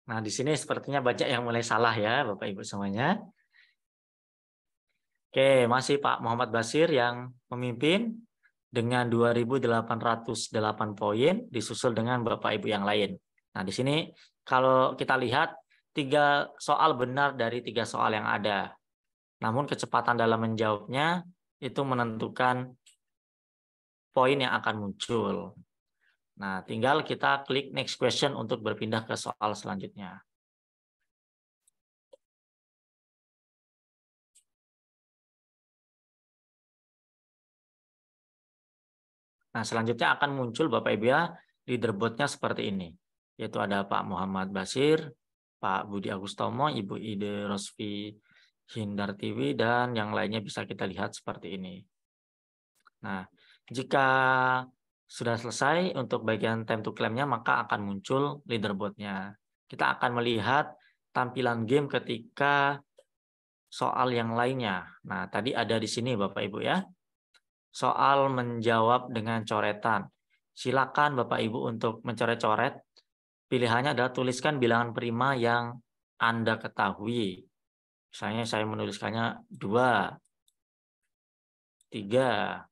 Nah, di sini sepertinya banyak yang mulai salah ya, Bapak Ibu semuanya. Oke, masih Pak Muhammad Basir yang memimpin dengan 2.808 poin, disusul dengan Bapak Ibu yang lain. Nah, di sini kalau kita lihat 3 soal benar dari 3 soal yang ada. Namun kecepatan dalam menjawabnya itu menentukan poin yang akan muncul. Nah, tinggal kita klik next question untuk berpindah ke soal selanjutnya. Nah, selanjutnya akan muncul Bapak Ibu ya, leaderboard-nya seperti ini. Yaitu ada Pak Muhammad Basir, Pak Budi Agustomo, Ibu Ide Rosvi Hindartiwi, dan yang lainnya bisa kita lihat seperti ini. Nah, jika sudah selesai untuk bagian time to claim-nya, maka akan muncul leaderboard-nya. Kita akan melihat tampilan game ketika soal yang lainnya. Nah, tadi ada di sini Bapak Ibu ya. Soal menjawab dengan coretan. Silakan Bapak Ibu untuk mencoret-coret. Pilihannya adalah tuliskan bilangan prima yang Anda ketahui. Misalnya saya menuliskannya 2, 3.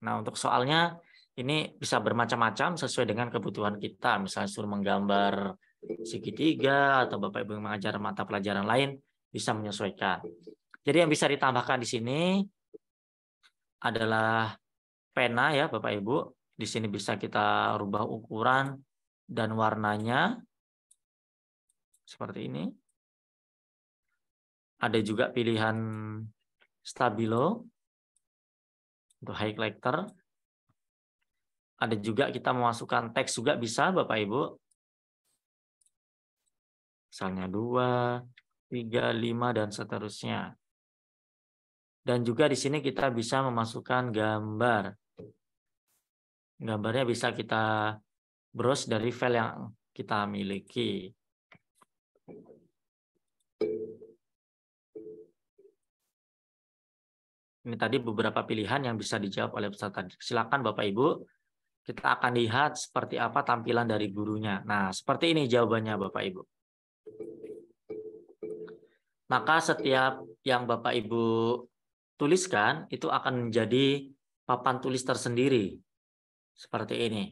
Nah, untuk soalnya ini bisa bermacam-macam sesuai dengan kebutuhan kita. Misalnya suruh menggambar segitiga atau Bapak Ibu mengajar mata pelajaran lain bisa menyesuaikan. Jadi yang bisa ditambahkan di sini adalah pena ya Bapak Ibu. Di sini bisa kita rubah ukuran dan warnanya seperti ini. Ada juga pilihan stabilo untuk highlighter. Ada juga kita memasukkan teks juga bisa Bapak Ibu. Misalnya 2, 3, 5 dan seterusnya. Dan juga di sini kita bisa memasukkan gambar. Gambarnya bisa kita browse dari file yang kita miliki. Ini tadi beberapa pilihan yang bisa dijawab oleh peserta. Silakan Bapak Ibu, kita akan lihat seperti apa tampilan dari gurunya. Nah, seperti ini jawabannya Bapak Ibu. Maka setiap yang Bapak Ibu tuliskan itu akan menjadi papan tulis tersendiri. Seperti ini.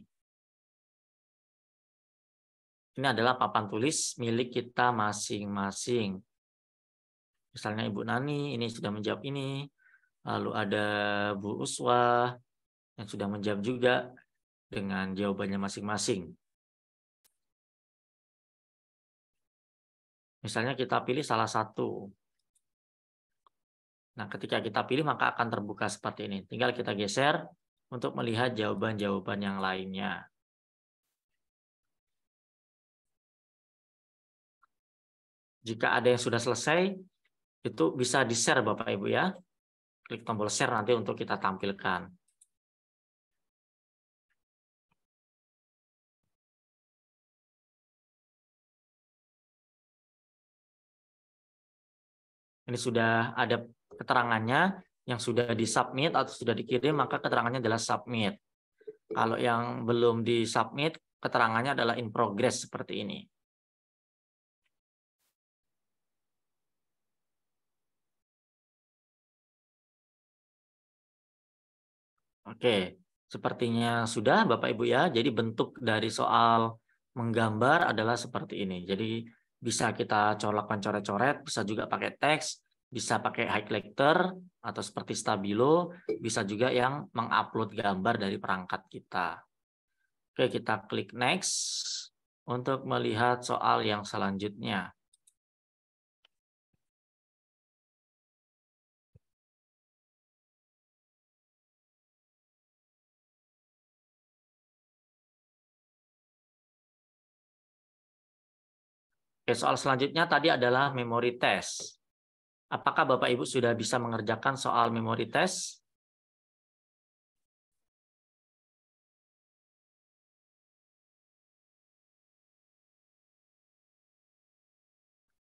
Ini adalah papan tulis milik kita masing-masing. Misalnya Ibu Nani ini sudah menjawab ini. Lalu ada Bu Uswah yang sudah menjawab juga dengan jawabannya masing-masing. Misalnya kita pilih salah satu. Nah, ketika kita pilih maka akan terbuka seperti ini. Tinggal kita geser untuk melihat jawaban-jawaban yang lainnya. Jika ada yang sudah selesai, itu bisa di-share Bapak Ibu ya. Klik tombol share nanti untuk kita tampilkan. Ini sudah ada keterangannya, yang sudah di-submit atau sudah dikirim, maka keterangannya adalah submit. Kalau yang belum di-submit, keterangannya adalah in progress seperti ini. Oke, sepertinya sudah Bapak Ibu ya. Jadi bentuk dari soal menggambar adalah seperti ini. Jadi bisa kita lakukan coret-coret, bisa juga pakai teks, bisa pakai highlighter atau seperti stabilo, bisa juga yang mengupload gambar dari perangkat kita. Oke, kita klik next untuk melihat soal yang selanjutnya. Oke, soal selanjutnya tadi adalah memory test. Apakah Bapak Ibu sudah bisa mengerjakan soal memory test?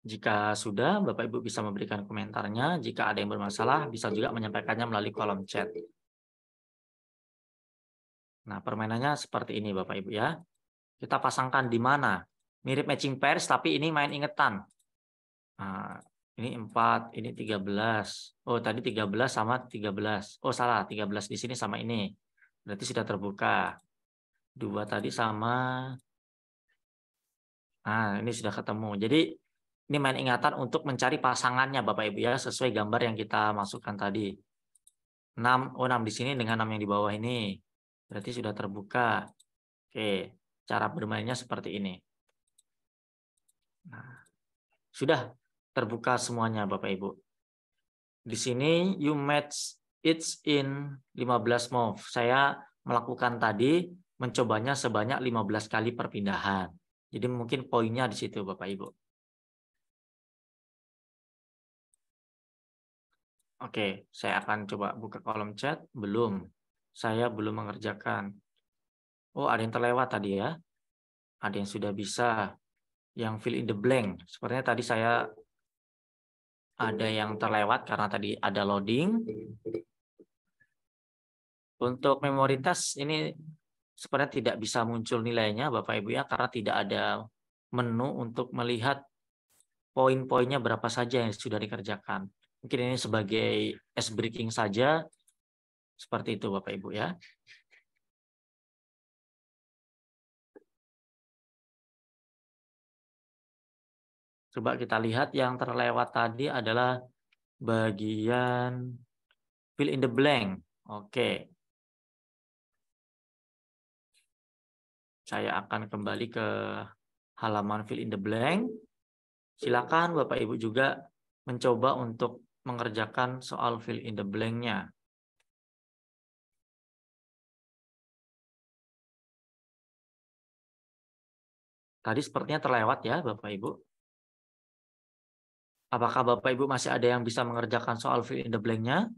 Jika sudah, Bapak Ibu bisa memberikan komentarnya. Jika ada yang bermasalah, bisa juga menyampaikannya melalui kolom chat. Nah, permainannya seperti ini Bapak Ibu ya. Kita pasangkan di mana? Mirip matching pairs, tapi ini main ingetan. Nah, ini 4, ini 13. Oh, tadi 13 sama 13. Oh, salah, 13 di sini sama ini. Berarti sudah terbuka. 2 tadi sama. Nah, ini sudah ketemu. Jadi, ini main ingatan untuk mencari pasangannya Bapak Ibu ya, sesuai gambar yang kita masukkan tadi. 6, oh 6 di sini dengan 6 yang di bawah ini. Berarti sudah terbuka. Oke, cara bermainnya seperti ini. Nah, sudah terbuka semuanya Bapak Ibu. Di sini you match it in 15 move. Saya melakukan tadi mencobanya sebanyak 15 kali perpindahan. Jadi mungkin poinnya di situ Bapak Ibu. Oke, saya akan coba buka kolom chat. Belum. Saya belum mengerjakan. Oh, ada yang terlewat tadi ya. Ada yang sudah bisa. Yang fill in the blank. Sepertinya tadi saya ada yang terlewat karena tadi ada loading. Untuk memori test ini sebenarnya tidak bisa muncul nilainya Bapak Ibu ya, karena tidak ada menu untuk melihat poin-poinnya berapa saja yang sudah dikerjakan. Mungkin ini sebagai ice breaking saja, seperti itu Bapak Ibu ya. Coba kita lihat yang terlewat tadi adalah bagian fill in the blank. Oke. Saya akan kembali ke halaman fill in the blank. Silakan Bapak Ibu juga mencoba untuk mengerjakan soal fill in the blank-nya. Tadi sepertinya terlewat ya Bapak Ibu. Apakah Bapak Ibu masih ada yang bisa mengerjakan soal fill in the blank-nya?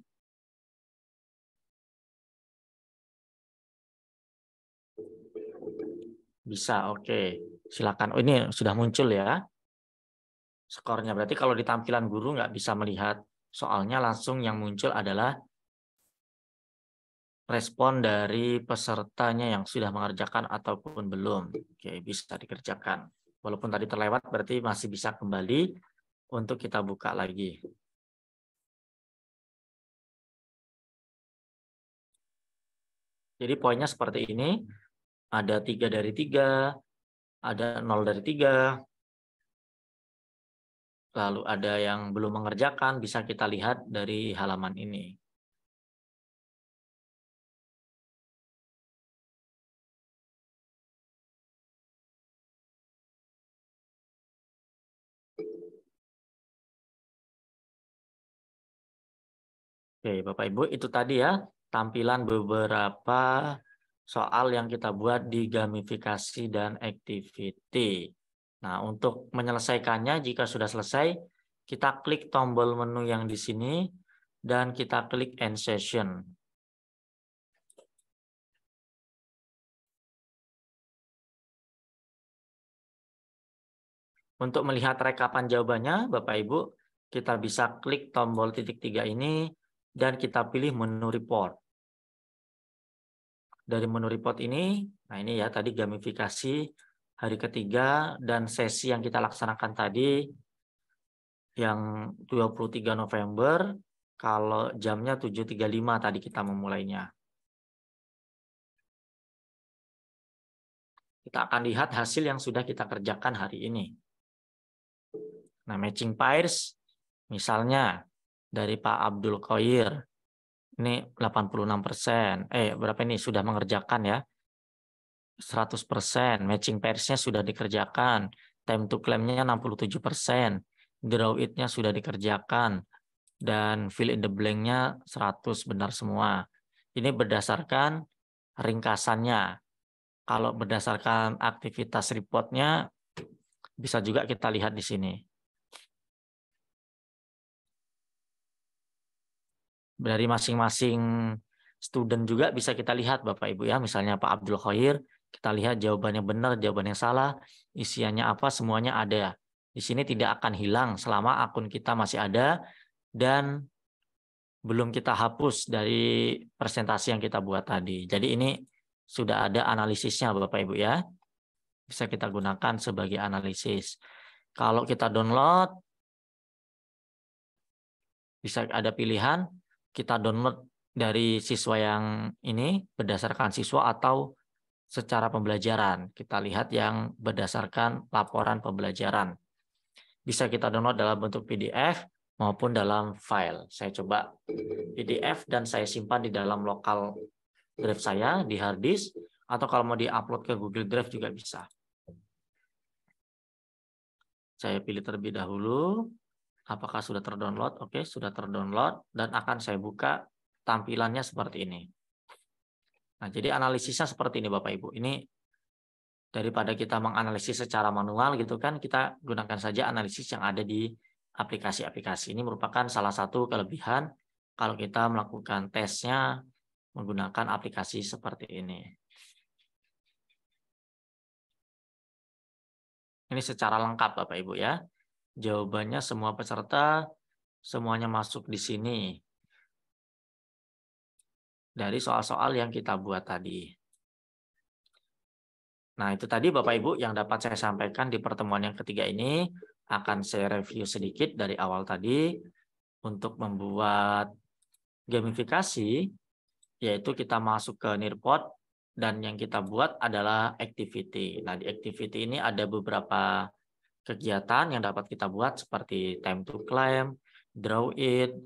Bisa, oke. Silakan. Oh, ini sudah muncul ya skornya. Berarti kalau di tampilan guru nggak bisa melihat soalnya, langsung yang muncul adalah respon dari pesertanya yang sudah mengerjakan ataupun belum. Oke, bisa dikerjakan. Walaupun tadi terlewat, berarti masih bisa kembali untuk kita buka lagi. Jadi poinnya seperti ini. Ada 3 dari 3, ada 0 dari 3. Lalu ada yang belum mengerjakan, bisa kita lihat dari halaman ini. Oke, Bapak Ibu, itu tadi ya tampilan beberapa soal yang kita buat di gamifikasi dan activity. Nah, untuk menyelesaikannya, jika sudah selesai, kita klik tombol menu yang di sini dan kita klik end session. Untuk melihat rekapan jawabannya, Bapak Ibu, kita bisa klik tombol titik 3 ini dan kita pilih menu report. Dari menu report ini, nah ini ya tadi gamifikasi hari ketiga dan sesi yang kita laksanakan tadi yang 23 November, kalau jamnya 7.35 tadi kita memulainya. Kita akan lihat hasil yang sudah kita kerjakan hari ini. Nah, matching pairs misalnya dari Pak Abdul Khoir ini 86%. Berapa ini sudah mengerjakan ya? 100%. Matching pairs-nya sudah dikerjakan. Time to claim-nya 67%. Draw it-nya sudah dikerjakan. Dan fill in the blank-nya 100 benar semua. Ini berdasarkan ringkasannya. Kalau berdasarkan aktivitas report-nya, bisa juga kita lihat di sini. Dari masing-masing student juga bisa kita lihat Bapak Ibu ya. Misalnya Pak Abdul Khoir, kita lihat jawabannya benar, jawabannya salah, isiannya apa, semuanya ada. Di sini tidak akan hilang selama akun kita masih ada dan belum kita hapus dari presentasi yang kita buat tadi. Jadi ini sudah ada analisisnya Bapak Ibu ya. Bisa kita gunakan sebagai analisis. Kalau kita download, bisa ada pilihan, kita download dari siswa yang ini berdasarkan siswa atau secara pembelajaran. Kita lihat yang berdasarkan laporan pembelajaran. Bisa kita download dalam bentuk PDF maupun dalam file. Saya coba PDF dan saya simpan di dalam lokal drive saya di hard disk, atau kalau mau di-upload ke Google Drive juga bisa. Saya pilih terlebih dahulu. Apakah sudah terdownload? Oke, sudah terdownload dan akan saya buka tampilannya seperti ini. Nah, jadi analisisnya seperti ini Bapak Ibu. Ini daripada kita menganalisis secara manual gitu kan, kita gunakan saja analisis yang ada di aplikasi-aplikasi. Ini merupakan salah satu kelebihan kalau kita melakukan tesnya menggunakan aplikasi seperti ini. Ini secara lengkap Bapak Ibu ya. Jawabannya semua peserta semuanya masuk di sini. Dari soal-soal yang kita buat tadi. Nah, itu tadi Bapak Ibu yang dapat saya sampaikan di pertemuan yang ketiga ini. Akan saya review sedikit dari awal tadi untuk membuat gamifikasi, yaitu kita masuk ke Nearpod dan yang kita buat adalah activity. Nah, di activity ini ada beberapa kegiatan yang dapat kita buat seperti time to claim, draw it,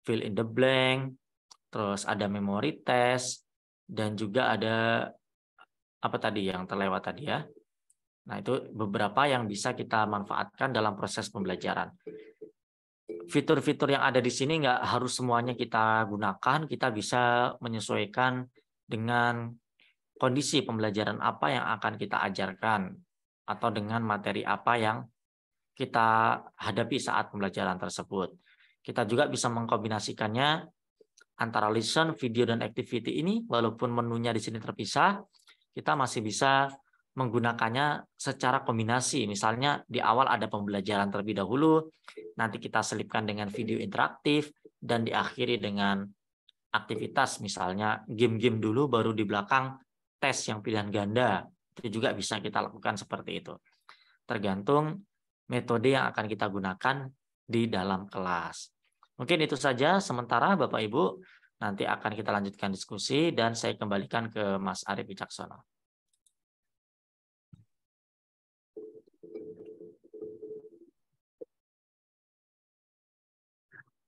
fill in the blank, terus ada memory test, dan juga ada apa tadi yang terlewat tadi ya. Nah, itu beberapa yang bisa kita manfaatkan dalam proses pembelajaran. Fitur-fitur yang ada di sini nggak harus semuanya kita gunakan, kita bisa menyesuaikan dengan kondisi pembelajaran apa yang akan kita ajarkan, atau dengan materi apa yang kita hadapi saat pembelajaran tersebut. Kita juga bisa mengkombinasikannya antara lesson, video, dan activity ini, walaupun menunya di sini terpisah, kita masih bisa menggunakannya secara kombinasi. Misalnya di awal ada pembelajaran terlebih dahulu, nanti kita selipkan dengan video interaktif, dan diakhiri dengan aktivitas, misalnya game-game dulu, baru di belakang tes yang pilihan ganda. Itu juga bisa kita lakukan seperti itu. Tergantung metode yang akan kita gunakan di dalam kelas. Mungkin itu saja sementara Bapak Ibu. Nanti akan kita lanjutkan diskusi dan saya kembalikan ke Mas Arief Wicaksono.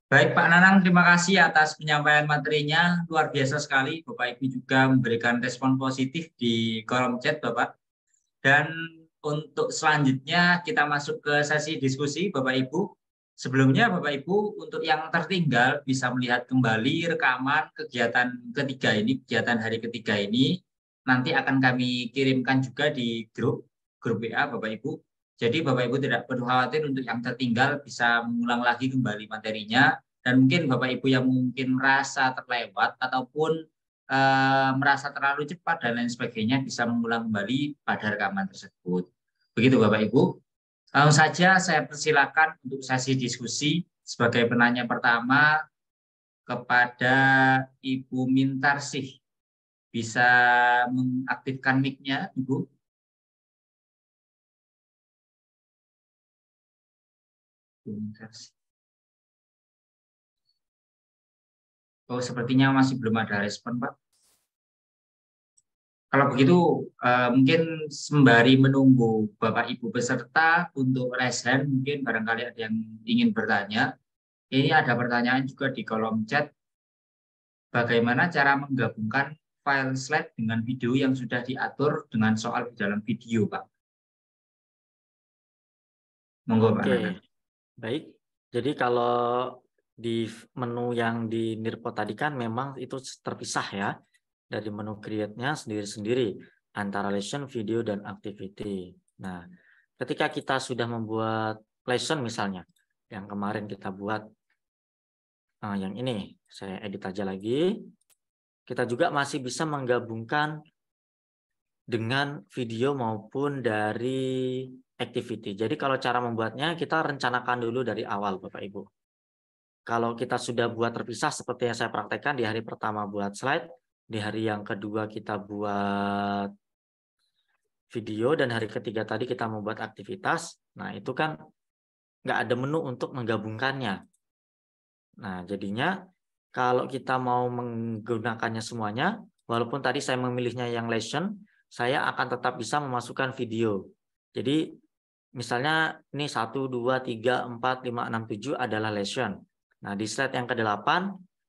Baik Pak Nanang, terima kasih atas penyampaian materinya. Luar biasa sekali. Bapak Ibu juga memberikan respon positif di kolom chat Bapak. Dan untuk selanjutnya kita masuk ke sesi diskusi Bapak Ibu. Sebelumnya Bapak Ibu, untuk yang tertinggal bisa melihat kembali rekaman kegiatan ketiga ini, kegiatan hari ketiga ini. Nanti akan kami kirimkan juga di grup WA Bapak Ibu. Jadi Bapak Ibu tidak perlu khawatir, untuk yang tertinggal bisa mengulang lagi kembali materinya. Dan mungkin Bapak Ibu yang mungkin merasa terlewat ataupun merasa terlalu cepat dan lain sebagainya, bisa mengulang kembali pada rekaman tersebut. Begitu Bapak Ibu. Langsung saja saya persilakan untuk sesi diskusi. Sebagai penanya pertama kepada Ibu Mintarsih. Bisa mengaktifkan mic-nya, Ibu? Ibu Mintarsih. Oh, sepertinya masih belum ada respon, Pak. Kalau begitu, mungkin sembari menunggu Bapak Ibu peserta untuk raise hand, mungkin barangkali ada yang ingin bertanya. Ini ada pertanyaan juga di kolom chat. Bagaimana cara menggabungkan file slide dengan video yang sudah diatur dengan soal di dalam video, Pak? Monggo, Pak Nana. Baik. Jadi kalau di menu yang di Nirpot tadi kan memang itu terpisah ya, dari menu create-nya sendiri-sendiri antara lesson, video, dan activity. Nah, ketika kita sudah membuat lesson misalnya, yang kemarin kita buat, yang ini, saya edit aja lagi. Kita juga masih bisa menggabungkan dengan video maupun dari activity. Jadi kalau cara membuatnya, kita rencanakan dulu dari awal, Bapak Ibu. Kalau kita sudah buat terpisah seperti yang saya praktekkan, di hari pertama buat slide, di hari yang kedua kita buat video, dan hari ketiga tadi kita membuat aktivitas. Nah, itu kan nggak ada menu untuk menggabungkannya. Nah, jadinya kalau kita mau menggunakannya semuanya, walaupun tadi saya memilihnya yang lesson, saya akan tetap bisa memasukkan video. Jadi, misalnya ini 1, 2, 3, 4, 5, 6, 7 adalah lesson. Nah, di slide yang ke-8,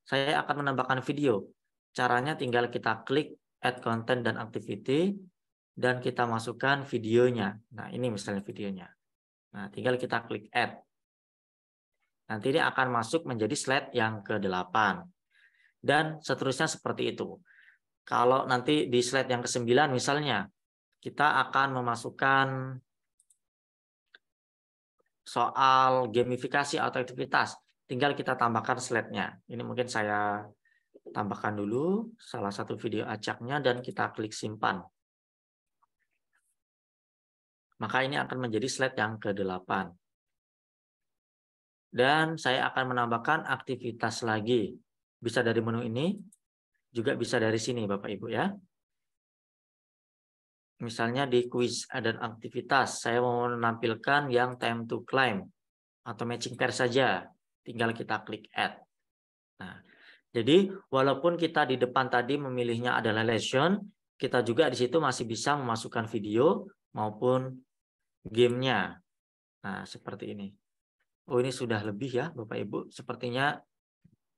saya akan menambahkan video. Caranya tinggal kita klik add content dan activity, dan kita masukkan videonya. Nah, ini misalnya videonya. Nah, tinggal kita klik add. Nanti ini akan masuk menjadi slide yang ke-8. Dan seterusnya seperti itu. Kalau nanti di slide yang ke-9 misalnya, kita akan memasukkan soal gamifikasi atau aktivitas. Tinggal kita tambahkan slide-nya. Ini mungkin saya tambahkan dulu salah satu video acaknya dan kita klik simpan. Maka ini akan menjadi slide yang ke-8. Dan saya akan menambahkan aktivitas lagi. Bisa dari menu ini, juga bisa dari sini Bapak Ibu ya. Misalnya di quiz dan aktivitas, saya mau menampilkan yang time to climb atau matching pair saja. Tinggal kita klik add. Nah, jadi walaupun kita di depan tadi memilihnya adalah lesson, kita juga di situ masih bisa memasukkan video maupun gamenya. Nah, seperti ini. Oh, ini sudah lebih ya Bapak Ibu. Sepertinya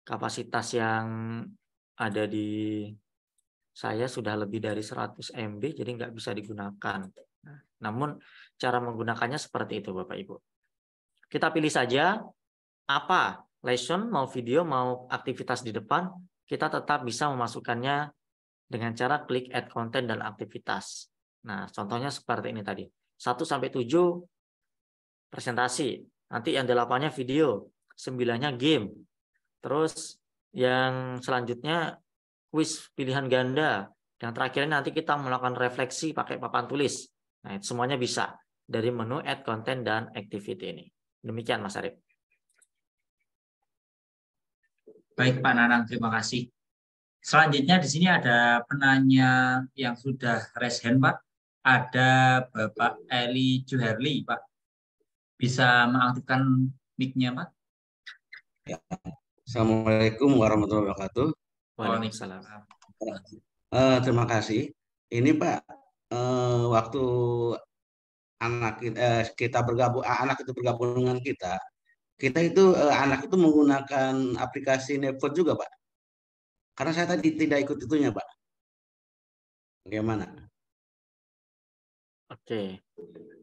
kapasitas yang ada di saya sudah lebih dari 100 MB, jadi nggak bisa digunakan. Nah, namun cara menggunakannya seperti itu Bapak Ibu. Kita pilih saja apa lesson, mau video, mau aktivitas di depan, kita tetap bisa memasukkannya dengan cara klik add content dan aktivitas. Nah, contohnya seperti ini tadi. 1-7 presentasi, nanti yang 8-nya video, 9-nya game. Terus yang selanjutnya kuis pilihan ganda. Yang terakhir nanti kita melakukan refleksi pakai papan tulis. Nah, itu semuanya bisa dari menu add content dan activity ini. Demikian Mas Arif. Baik Pak Nanang, terima kasih. Selanjutnya di sini ada penanya yang sudah raise hand, Pak. Ada Bapak Eli Juherli, Pak. Bisa mengaktifkan mic-nya, Pak? Ya. Assalamualaikum warahmatullahi wabarakatuh. Waalaikumsalam. Terima kasih. Ini Pak, waktu kita bergabung, anak itu bergabung dengan kita itu anak itu menggunakan aplikasi Netflix juga Pak. Karena saya tadi tidak ikut itunya Pak. Bagaimana? Oke,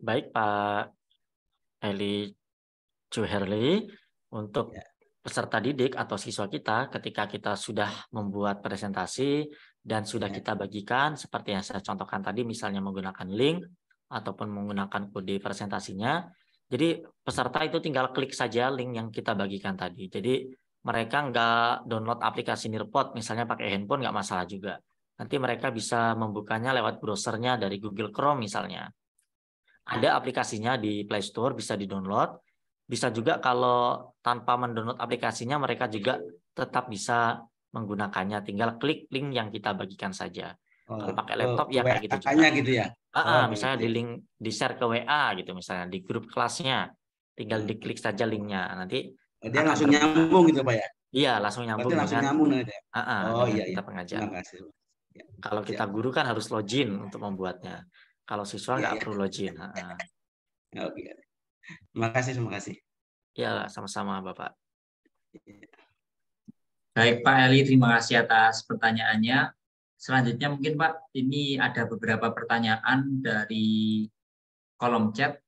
baik Pak Eli Juherli, untuk peserta didik atau siswa kita ketika kita sudah membuat presentasi dan sudah kita bagikan seperti yang saya contohkan tadi, misalnya menggunakan link ataupun menggunakan kode presentasinya. Jadi peserta itu tinggal klik saja link yang kita bagikan tadi. Jadi mereka nggak download aplikasi Nearpod, misalnya pakai handphone nggak masalah juga. Nanti mereka bisa membukanya lewat browsernya dari Google Chrome misalnya. Ada aplikasinya di Play Store, bisa di-download. Bisa juga kalau tanpa mendownload aplikasinya, mereka juga tetap bisa menggunakannya. Tinggal klik link yang kita bagikan saja. Kalau pakai laptop ya kayak gitu juga. Gitu ya? Misalnya di link, di-share ke WA gitu, misalnya di grup kelasnya. Tinggal diklik saja linknya. Nanti dia langsung nyambung gitu Pak ya? Iya, langsung nyambung dengan kita pengajar. Terima kasih. Ya, kalau kita guru kan harus login untuk membuatnya. Kalau siswa nggak perlu login. Oke. Terima kasih. Ya, sama-sama Bapak. Baik Pak Eli, terima kasih atas pertanyaannya. Selanjutnya mungkin Pak, ini ada beberapa pertanyaan dari kolom chat.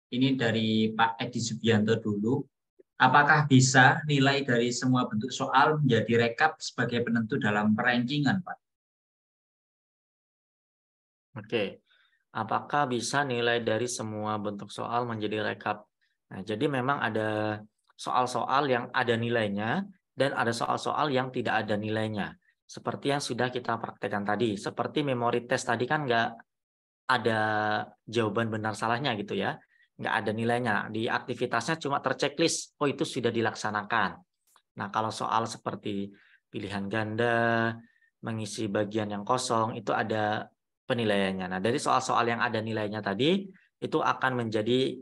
Ini dari Pak Edi Subianto dulu. Apakah bisa nilai dari semua bentuk soal menjadi rekap sebagai penentu dalam perankingan, Pak? Oke. Apakah bisa nilai dari semua bentuk soal menjadi rekap? Nah, jadi memang ada soal-soal yang ada nilainya dan ada soal-soal yang tidak ada nilainya. Seperti yang sudah kita praktekkan tadi. Seperti memori test tadi kan nggak ada jawaban benar salahnya gitu ya. Nggak ada nilainya. Di aktivitasnya cuma terchecklist. Oh, itu sudah dilaksanakan. Nah, kalau soal seperti pilihan ganda, mengisi bagian yang kosong, itu ada penilaiannya. Nah, dari soal-soal yang ada nilainya tadi, itu akan menjadi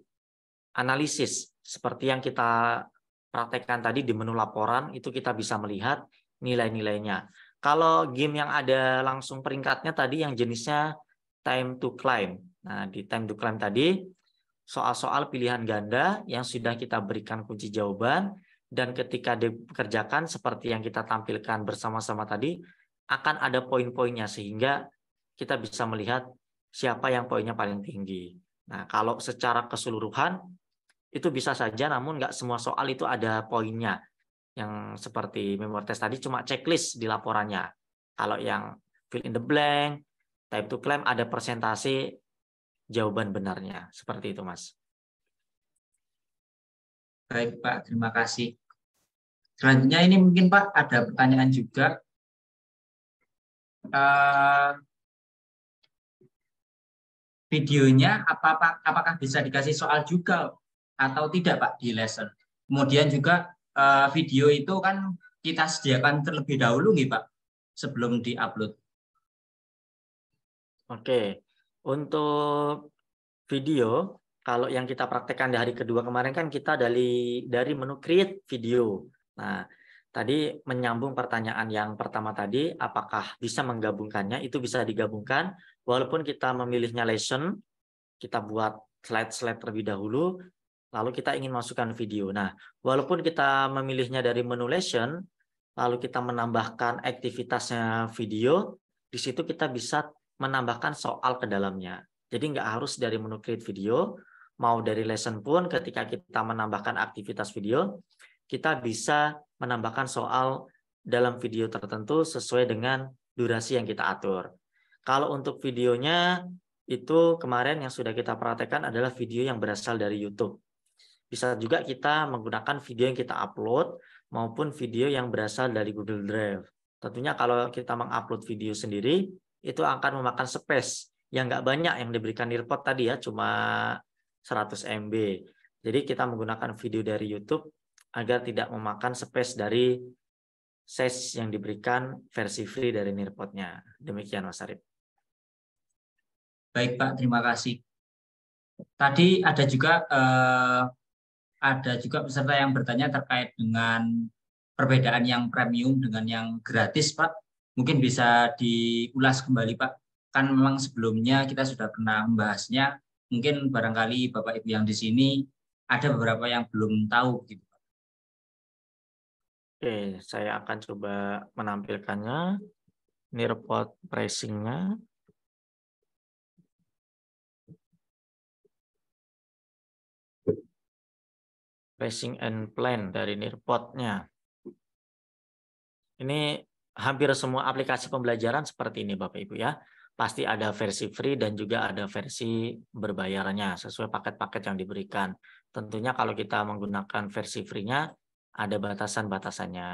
analisis. Seperti yang kita praktekkan tadi di menu laporan, itu kita bisa melihat nilai-nilainya. Kalau game yang ada langsung peringkatnya tadi yang jenisnya time to climb. Nah, di time to climb tadi, soal-soal pilihan ganda yang sudah kita berikan kunci jawaban, dan ketika dikerjakan seperti yang kita tampilkan bersama-sama tadi, akan ada poin-poinnya sehingga kita bisa melihat siapa yang poinnya paling tinggi. Nah, kalau secara keseluruhan itu bisa saja, namun nggak semua soal itu ada poinnya. Yang seperti memory test tadi cuma checklist di laporannya. Kalau yang fill in the blank, type to claim ada persentase jawaban benarnya. Seperti itu, Mas. Baik, Pak. Terima kasih. Selanjutnya ini mungkin, Pak, ada pertanyaan juga. Videonya apakah bisa dikasih soal juga atau tidak, Pak, di lesson? Kemudian juga video itu kan kita sediakan terlebih dahulu nih, Pak, sebelum di-upload. Oke. Untuk video, kalau yang kita praktekkan di hari kedua kemarin kan kita dari menu create video. Nah, tadi menyambung pertanyaan yang pertama tadi, apakah bisa menggabungkannya? Itu bisa digabungkan, walaupun kita memilihnya lesson, kita buat slide-slide terlebih dahulu, lalu kita ingin masukkan video. Nah, walaupun kita memilihnya dari menu lesson, lalu kita menambahkan aktivitasnya video, di situ kita bisa menambahkan soal ke dalamnya. Jadi nggak harus dari menu create video, mau dari lesson pun ketika kita menambahkan aktivitas video, kita bisa menambahkan soal dalam video tertentu sesuai dengan durasi yang kita atur. Kalau untuk videonya, itu kemarin yang sudah kita praktekkan adalah video yang berasal dari YouTube. Bisa juga kita menggunakan video yang kita upload maupun video yang berasal dari Google Drive. Tentunya kalau kita mengupload video sendiri, itu akan memakan space yang nggak banyak yang diberikan Nearpod tadi ya, cuma 100 MB. Jadi kita menggunakan video dari YouTube agar tidak memakan space dari size yang diberikan versi free dari Nearpod-nya. Demikian Mas Arif. Baik Pak, terima kasih. Tadi ada juga peserta yang bertanya terkait dengan perbedaan yang premium dengan yang gratis, Pak. Mungkin bisa diulas kembali, Pak. Kan memang sebelumnya kita sudah pernah membahasnya. Mungkin barangkali Bapak Ibu yang di sini ada beberapa yang belum tahu gitu. Oke, saya akan coba menampilkannya. Nearpod pricing-nya. Pricing and plan dari Nearpod-nya. Ini hampir semua aplikasi pembelajaran seperti ini Bapak Ibu ya. Pasti ada versi free dan juga ada versi berbayarnya sesuai paket-paket yang diberikan. Tentunya kalau kita menggunakan versi free-nya ada batasan-batasannya.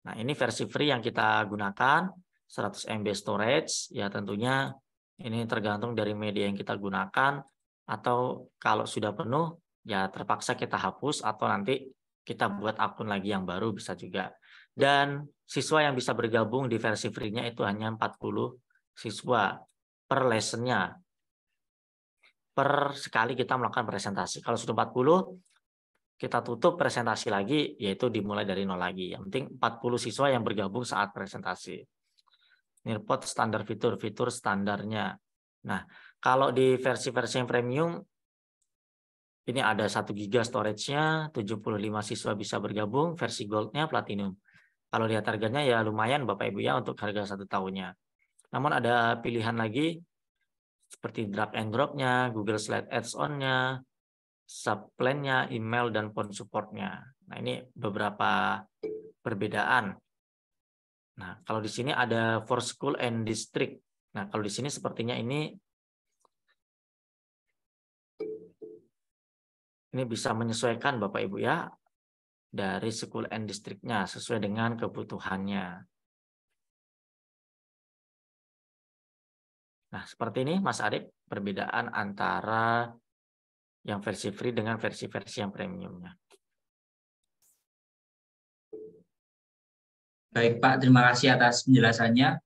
Nah, ini versi free yang kita gunakan 100 MB storage ya, tentunya ini tergantung dari media yang kita gunakan, atau kalau sudah penuh ya terpaksa kita hapus atau nanti kita buat akun lagi yang baru bisa juga. Dan siswa yang bisa bergabung di versi free-nya itu hanya 40 siswa per lesson-nya. Per sekali kita melakukan presentasi. Kalau sudah 40, kita tutup presentasi lagi, yaitu dimulai dari nol lagi. Yang penting 40 siswa yang bergabung saat presentasi. Nearpod standar fitur standarnya. Nah, kalau di versi-versi yang premium, ini ada 1 GB storage-nya, 75 siswa bisa bergabung, versi gold-nya platinum. Kalau lihat harganya ya lumayan Bapak Ibu ya untuk harga 1 tahunnya. Namun ada pilihan lagi seperti drag and drop-nya, Google Slide Add-on-nya, subplan-nya, email, dan phone support-nya. Nah, ini beberapa perbedaan. Nah, kalau di sini ada for school and district. Nah, kalau di sini sepertinya ini bisa menyesuaikan Bapak Ibu ya dari school and district-nya sesuai dengan kebutuhannya. Nah, seperti ini Mas Arif perbedaan antara yang versi free dengan versi-versi yang premiumnya. Baik Pak, terima kasih atas penjelasannya.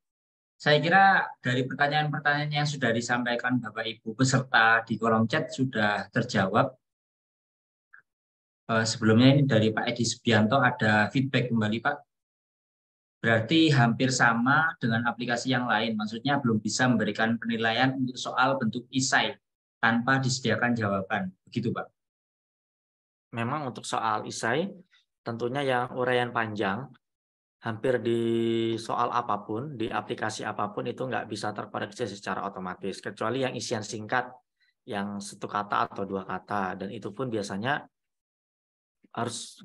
Saya kira dari pertanyaan-pertanyaan yang sudah disampaikan Bapak Ibu peserta di kolom chat sudah terjawab. Sebelumnya ini dari Pak Edi Subianto ada feedback kembali Pak. Berarti hampir sama dengan aplikasi yang lain. Maksudnya belum bisa memberikan penilaian untuk soal bentuk esai tanpa disediakan jawaban. Begitu Pak. Memang untuk soal esai, tentunya yang uraian panjang, hampir di soal apapun, di aplikasi apapun itu nggak bisa terkoreksi secara otomatis. Kecuali yang isian singkat, yang 1 kata atau 2 kata. Dan itu pun biasanya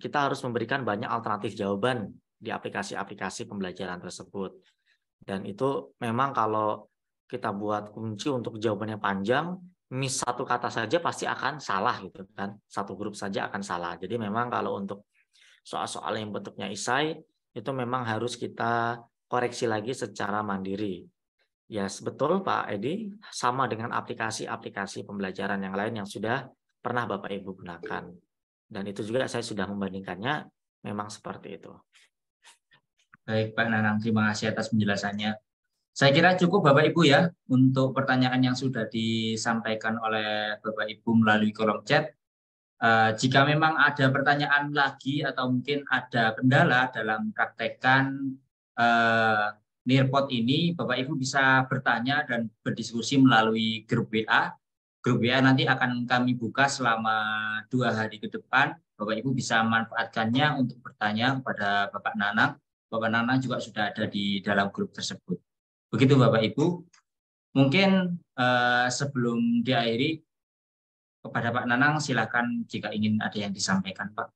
kita harus memberikan banyak alternatif jawaban di aplikasi-aplikasi pembelajaran tersebut. Dan itu memang kalau kita buat kunci untuk jawabannya panjang, miss 1 kata saja pasti akan salah gitu kan. 1 huruf saja akan salah. Jadi memang kalau untuk soal-soal yang bentuknya esai itu memang harus kita koreksi lagi secara mandiri. Ya, betul Pak Edi, sama dengan aplikasi-aplikasi pembelajaran yang lain yang sudah pernah Bapak Ibu gunakan. Dan itu juga saya sudah membandingkannya, memang seperti itu. Baik Pak Nanang, terima kasih atas penjelasannya. Saya kira cukup Bapak Ibu ya untuk pertanyaan yang sudah disampaikan oleh Bapak Ibu melalui kolom chat. Jika memang ada pertanyaan lagi atau mungkin ada kendala dalam praktekkan Nearpod ini, Bapak Ibu bisa bertanya dan berdiskusi melalui grup WA. Grup WA nanti akan kami buka selama 2 hari ke depan. Bapak Ibu bisa manfaatkannya untuk bertanya kepada Bapak Nanang Bapak Nanang juga sudah ada di dalam grup tersebut. Begitu Bapak Ibu. Mungkin sebelum diakhiri, kepada Pak Nanang silakan jika ingin ada yang disampaikan, Pak.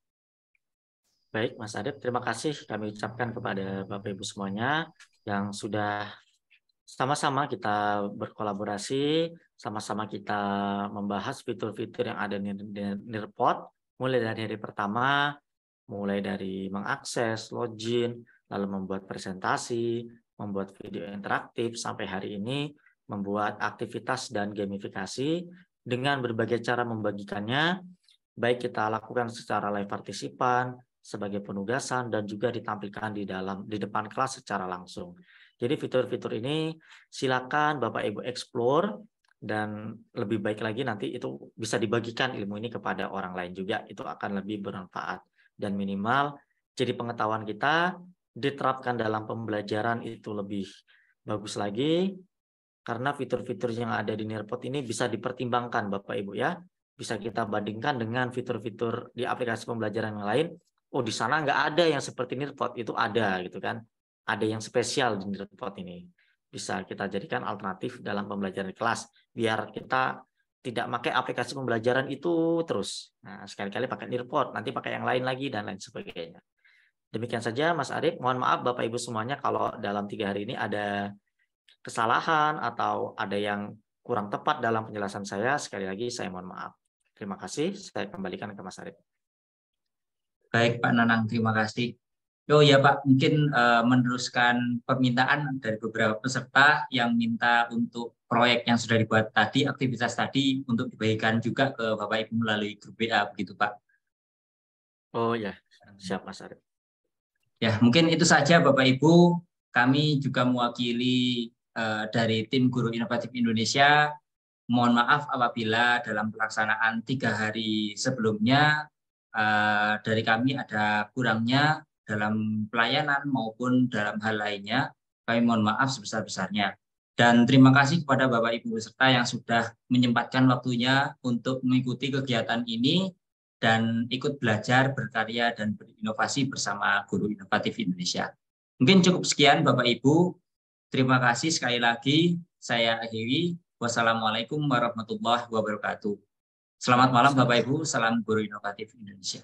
Baik, Mas Adep, terima kasih kami ucapkan kepada Bapak Ibu semuanya yang sudah sama-sama kita berkolaborasi, sama-sama kita membahas fitur-fitur yang ada di Nearpod, mulai dari hari pertama, mulai dari mengakses, login, lalu membuat presentasi, membuat video interaktif, sampai hari ini membuat aktivitas dan gamifikasi dengan berbagai cara membagikannya, baik kita lakukan secara live partisipan, sebagai penugasan, dan juga ditampilkan di depan kelas secara langsung. Jadi fitur-fitur ini silakan Bapak Ibu explore, dan lebih baik lagi nanti itu bisa dibagikan ilmu ini kepada orang lain juga, itu akan lebih bermanfaat. Dan minimal jadi pengetahuan kita diterapkan dalam pembelajaran itu lebih bagus lagi, karena fitur-fitur yang ada di Nearpod ini bisa dipertimbangkan Bapak Ibu ya, bisa kita bandingkan dengan fitur-fitur di aplikasi pembelajaran yang lain. Oh, di sana nggak ada yang seperti Nearpod, itu ada gitu kan, ada yang spesial di Nearpod ini, bisa kita jadikan alternatif dalam pembelajaran kelas biar kita tidak pakai aplikasi pembelajaran itu terus. Nah, sekali-kali pakai Nearpod, nanti pakai yang lain lagi, dan lain sebagainya. Demikian saja Mas Arif. Mohon maaf Bapak Ibu semuanya kalau dalam 3 hari ini ada kesalahan atau ada yang kurang tepat dalam penjelasan saya. Sekali lagi saya mohon maaf. Terima kasih. Saya kembalikan ke Mas Arif. Baik Pak Nanang, terima kasih. Oh ya Pak, mungkin meneruskan permintaan dari beberapa peserta yang minta untuk proyek yang sudah dibuat tadi, aktivitas tadi, untuk dibagikan juga ke Bapak Ibu melalui grup WA, begitu Pak. Oh ya, siap Mas Arif. Ya, mungkin itu saja Bapak Ibu. Kami juga mewakili dari tim Guru Inovatif Indonesia. Mohon maaf apabila dalam pelaksanaan 3 hari sebelumnya dari kami ada kurangnya dalam pelayanan maupun dalam hal lainnya. Kami mohon maaf sebesar-besarnya. Dan terima kasih kepada Bapak Ibu peserta yang sudah menyempatkan waktunya untuk mengikuti kegiatan ini dan ikut belajar, berkarya, dan berinovasi bersama Guru Inovatif Indonesia. Mungkin cukup sekian Bapak Ibu. Terima kasih sekali lagi. Saya akhiri. Wassalamualaikum warahmatullahi wabarakatuh. Selamat malam Bapak Ibu. Salam Guru Inovatif Indonesia.